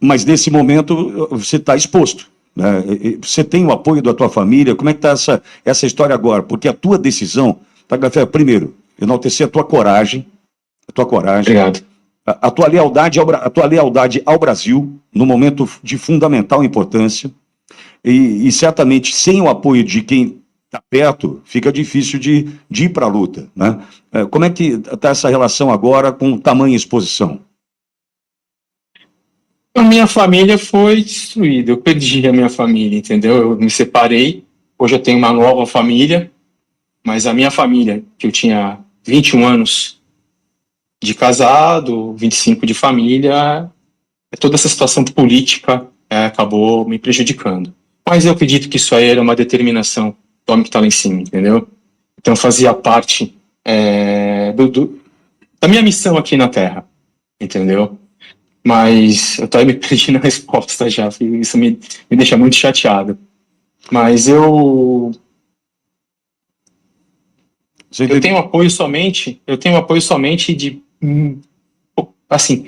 mas nesse momento você está exposto, né? Você tem o apoio da tua família, como é que está essa história agora? Porque a tua decisão, Tagliaferro, primeiro, enaltecer a tua coragem, Obrigado. a tua lealdade ao Brasil, no momento de fundamental importância, e certamente sem o apoio de quem está perto, fica difícil de ir para a luta, né? Como é que está essa relação agora com tamanha exposição? A minha família foi destruída, eu perdi a minha família, entendeu? Eu me separei, hoje eu tenho uma nova família, mas a minha família, que eu tinha 21 anos de casado, 25 de família, toda essa situação política acabou me prejudicando. Mas eu acredito que isso aí era uma determinação do homem que está lá em cima, entendeu? Então fazia parte da minha missão aqui na Terra, entendeu? Mas eu estou me perdi na resposta já, isso me deixa muito chateado. Mas eu tenho apoio somente de, assim,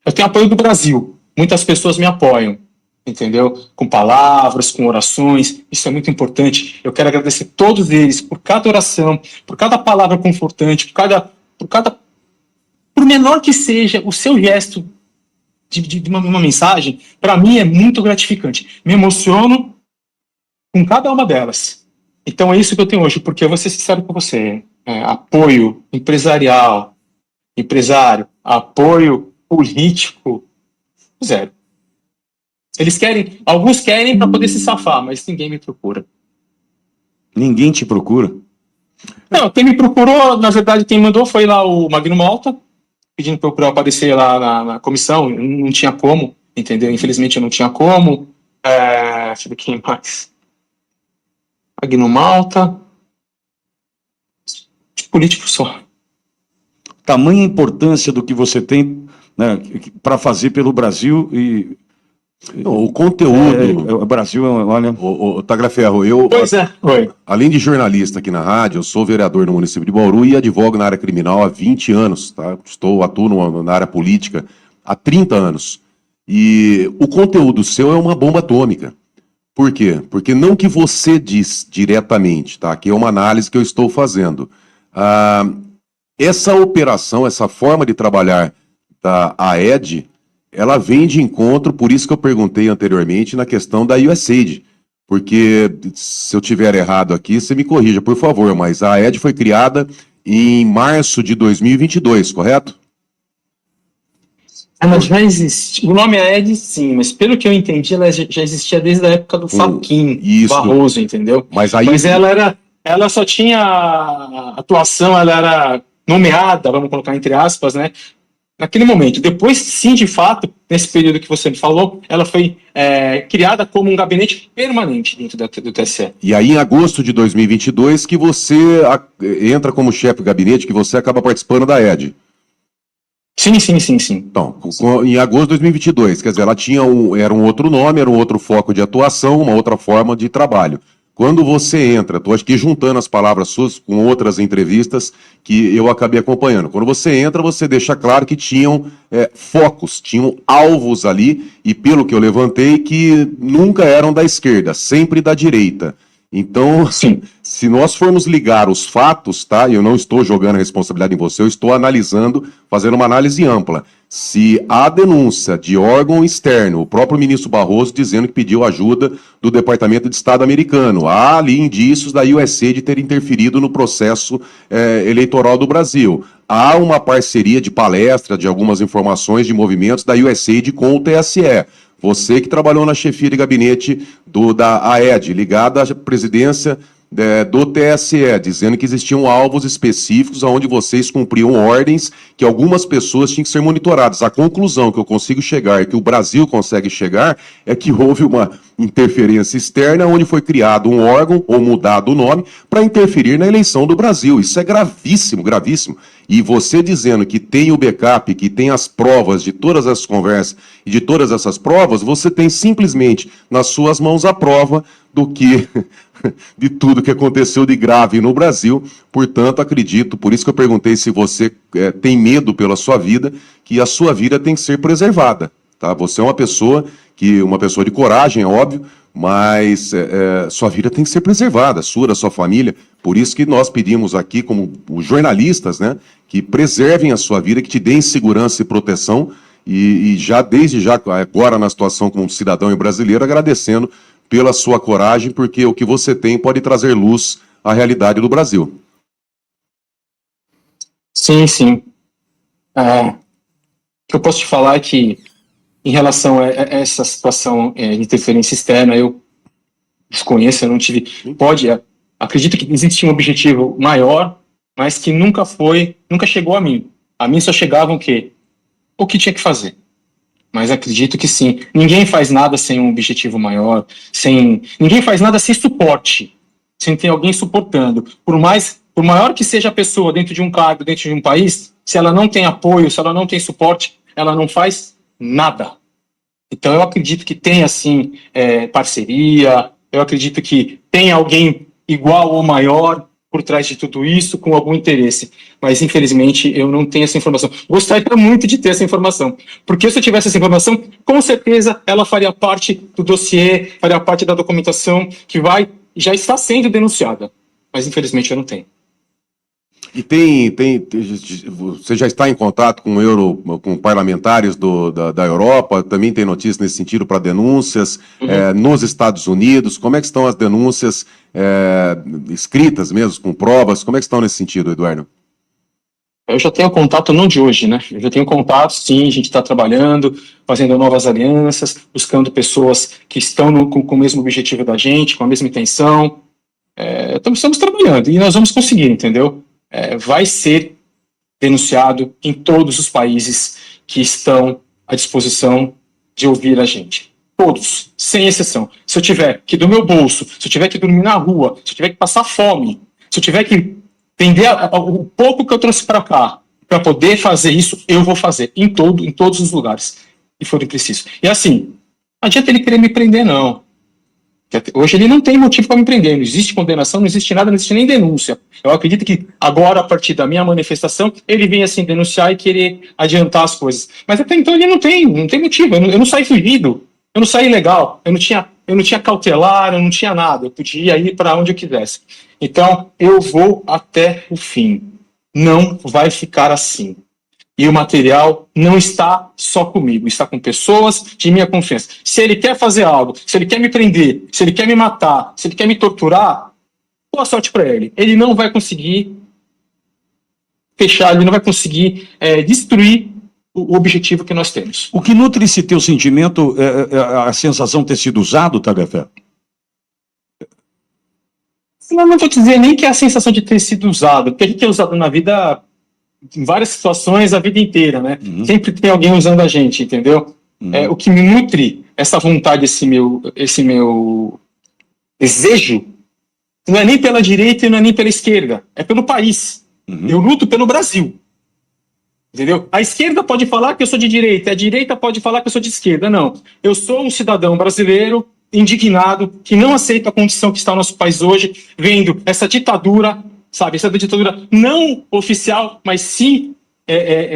eu tenho apoio do Brasil, muitas pessoas me apoiam, entendeu? Com palavras, com orações, isso é muito importante. Eu quero agradecer a todos eles por cada oração, por cada palavra confortante, por menor que seja o seu gesto de uma mensagem, para mim é muito gratificante. Me emociono com cada uma delas. Então é isso que eu tenho hoje, porque eu vou ser sincero com você, apoio empresarial, apoio político, zero. Alguns querem para poder se safar, mas ninguém me procura. Ninguém te procura? Não, quem me procurou, na verdade, quem mandou foi lá o Magno Malta, pedindo para eu aparecer lá na comissão, não tinha como, entendeu? Infelizmente eu não tinha como. Deixa eu ver quem mais. Magno Malta. De político só. Tamanha importância do que você tem, né, para fazer pelo Brasil e... Não, o conteúdo. O Brasil, olha. O Tagliaferro, Oi. Além de jornalista aqui na rádio, eu sou vereador no município de Bauru e advogo na área criminal há 20 anos, tá? Atuo na área política há 30 anos. E o conteúdo seu é uma bomba atômica. Por quê? Porque não que você diz diretamente, tá? Que é uma análise que eu estou fazendo. Essa operação, essa forma de trabalhar da AED, ela vem de encontro, por isso que eu perguntei anteriormente na questão da USAID, porque se eu tiver errado aqui, você me corrija, por favor, mas a AED foi criada em março de 2022, correto? Ela já existia, o nome AED sim, mas pelo que eu entendi, ela já existia desde a época do Fachin Barroso, entendeu? Mas ela só tinha atuação, ela era nomeada, vamos colocar entre aspas, né? Naquele momento. Depois, sim, de fato, nesse período que você me falou, ela foi criada como um gabinete permanente dentro do TSE. E aí, em agosto de 2022, que você entra como chefe de gabinete, que você acaba participando da ED. Sim. Então, em agosto de 2022, quer dizer, ela era um outro nome, era um outro foco de atuação, uma outra forma de trabalho. Quando você entra, estou acho que juntando as palavras suas com outras entrevistas que eu acabei acompanhando. Quando você entra, você deixa claro que tinham focos, tinham alvos ali, e pelo que eu levantei, que nunca eram da esquerda, sempre da direita. Então, sim, se nós formos ligar os fatos, tá? Eu não estou jogando a responsabilidade em você, eu estou analisando, fazendo uma análise ampla. Se há denúncia de órgão externo, o próprio ministro Barroso dizendo que pediu ajuda do Departamento de Estado americano, há ali indícios da USAID ter interferido no processo eleitoral do Brasil. Há uma parceria de palestra, de algumas informações de movimentos da USAID com o TSE. Você que trabalhou na chefia de gabinete da AED, ligada à presidência do TSE, dizendo que existiam alvos específicos onde vocês cumpriam ordens que algumas pessoas tinham que ser monitoradas. A conclusão que eu consigo chegar, que o Brasil consegue chegar, é que houve uma interferência externa onde foi criado um órgão ou mudado o nome para interferir na eleição do Brasil. Isso é gravíssimo, gravíssimo. E você dizendo que tem o backup, que tem as provas de todas as conversas e de todas essas provas, você tem simplesmente nas suas mãos a prova do que de tudo que aconteceu de grave no Brasil. Portanto, acredito, por isso que eu perguntei se você tem medo pela sua vida, que a sua vida tem que ser preservada, tá? Você é uma pessoa de coragem, é óbvio, mas sua vida tem que ser preservada, sua, da sua família. Por isso que nós pedimos aqui, como os jornalistas, né, que preservem a sua vida, que te deem segurança e proteção, e desde já, agora na situação como cidadão e brasileiro, agradecendo pela sua coragem, porque o que você tem pode trazer luz à realidade do Brasil. Sim, sim. O que eu posso te falar é que, em relação a essa situação de interferência externa, eu desconheço, eu não tive... Acredito que existe um objetivo maior, mas que nunca chegou a mim. A mim só chegava o quê? O que tinha que fazer. Mas acredito que sim. Ninguém faz nada sem um objetivo maior, ninguém faz nada sem suporte, sem ter alguém suportando. Por maior que seja a pessoa dentro de um cargo, dentro de um país, se ela não tem apoio, se ela não tem suporte, ela não faz nada. Então eu acredito que tem, assim, parceria, eu acredito que tem alguém igual ou maior por trás de tudo isso, com algum interesse. Mas, infelizmente, eu não tenho essa informação. Gostaria muito de ter essa informação, porque se eu tivesse essa informação, com certeza ela faria parte do dossiê, faria parte da documentação que já está sendo denunciada. Mas, infelizmente, eu não tenho. E você já está em contato com parlamentares da Europa? Também tem notícias nesse sentido para denúncias nos Estados Unidos? Como é que estão as denúncias escritas mesmo, com provas? Como é que estão nesse sentido, Eduardo? Eu já tenho contato, não de hoje, né? Eu já tenho contato, sim, a gente está trabalhando, fazendo novas alianças, buscando pessoas que estão com o mesmo objetivo da gente, com a mesma intenção. Estamos trabalhando e nós vamos conseguir, entendeu? Vai ser denunciado em todos os países que estão à disposição de ouvir a gente. Todos, sem exceção. Se eu tiver que ir do meu bolso, se eu tiver que dormir na rua, se eu tiver que passar fome, se eu tiver que vender o pouco que eu trouxe para cá, para poder fazer isso, eu vou fazer em todos os lugares que forem preciso. E assim, não adianta ele querer me prender, não. Hoje ele não tem motivo para me prender, não existe condenação, não existe nada, não existe nem denúncia. Eu acredito que agora, a partir da minha manifestação, ele vem assim denunciar e querer adiantar as coisas. Mas até então ele não tem motivo, eu não saí fugido, eu não saí ilegal, eu não tinha cautelar, eu não tinha nada, eu podia ir para onde eu quisesse. Então, eu vou até o fim. Não vai ficar assim. E o material não está só comigo, está com pessoas de minha confiança. Se ele quer fazer algo, se ele quer me prender, se ele quer me matar, se ele quer me torturar, boa sorte para ele. Ele não vai conseguir fechar, ele não vai conseguir destruir o objetivo que nós temos. O que nutre esse teu sentimento é a sensação de ter sido usado, Tagliaferro? Eu não vou dizer nem que é a sensação de ter sido usado, porque a gente é usado na vida, em várias situações, a vida inteira, né? Sempre tem alguém usando a gente, entendeu? O que me nutre essa vontade, esse meu desejo, não é nem pela direita e não é nem pela esquerda, é pelo país. Eu luto pelo Brasil. Entendeu? A esquerda pode falar que eu sou de direita, a direita pode falar que eu sou de esquerda. Não. Eu sou um cidadão brasileiro indignado, que não aceita a condição que está o nosso país hoje, vendo essa ditadura, sabe? Essa ditadura não oficial, mas sim,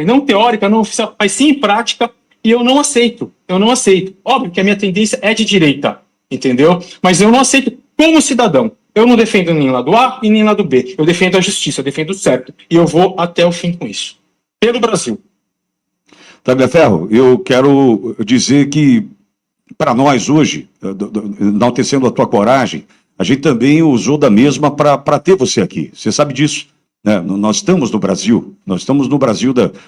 não teórica, não oficial, mas sim em prática, e eu não aceito. Eu não aceito. Óbvio que a minha tendência é de direita, entendeu? Mas eu não aceito como cidadão. Eu não defendo nem lado A e nem lado B. Eu defendo a justiça, eu defendo o certo. E eu vou até o fim com isso. Pelo Brasil. Tagliaferro, eu quero dizer que, para nós hoje, enaltecendo a tua coragem, a gente também usou da mesma para ter você aqui. Você sabe disso, né? Nós estamos no Brasil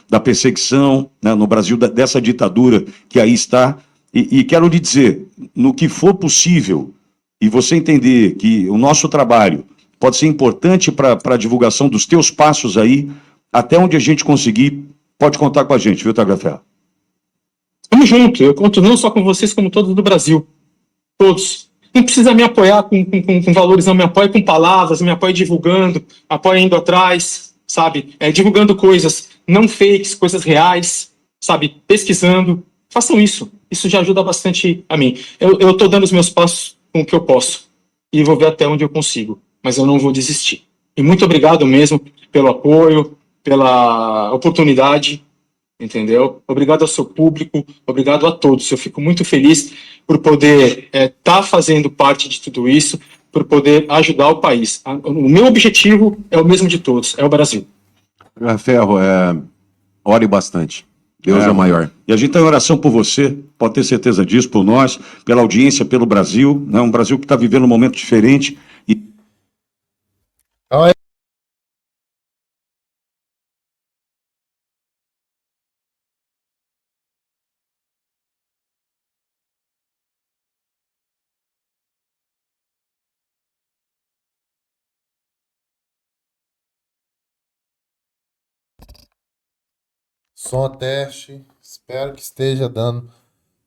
da perseguição, né? No Brasil dessa ditadura que aí está, E quero lhe dizer, no que for possível, e você entender que o nosso trabalho pode ser importante para a divulgação dos teus passos aí, até onde a gente conseguir, pode contar com a gente, viu, Tagliaferro? Tamo junto, eu conto não só com vocês, como todos do Brasil. Todos. Não precisa me apoiar com valores, não. Me apoie com palavras, me apoie divulgando, apoie indo atrás, sabe? Divulgando coisas não fakes, coisas reais, sabe? Pesquisando. Façam isso. Isso já ajuda bastante a mim. Eu tô dando os meus passos com o que eu posso. E vou ver até onde eu consigo. Mas eu não vou desistir. E muito obrigado mesmo pelo apoio, pela oportunidade, entendeu? Obrigado ao seu público, obrigado a todos. Eu fico muito feliz por poder estar fazendo parte de tudo isso, por poder ajudar o país. O meu objetivo é o mesmo de todos, é o Brasil. Ferro, ore bastante. Deus é maior. E a gente está em oração por você, pode ter certeza disso, por nós, pela audiência, pelo Brasil, né? Um Brasil que está vivendo um momento diferente. Som teste. Espero que esteja dando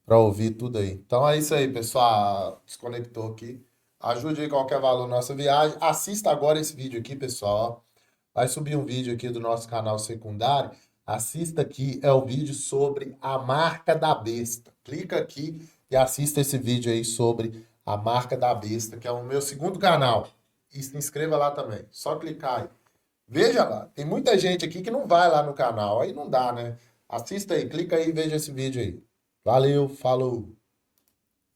para ouvir tudo aí. Então é isso aí, pessoal. Desconectou aqui. Ajude aí qualquer valor na nossa viagem. Assista agora esse vídeo aqui, pessoal. Vai subir um vídeo aqui do nosso canal secundário. Assista aqui, é o vídeo sobre a marca da besta. Clica aqui e assista esse vídeo aí sobre a marca da besta, que é o meu segundo canal. E se inscreva lá também. Só clicar aí. Veja lá. Tem muita gente aqui que não vai lá no canal. Aí não dá, né? Assista aí, clica aí e veja esse vídeo aí. Valeu, falou!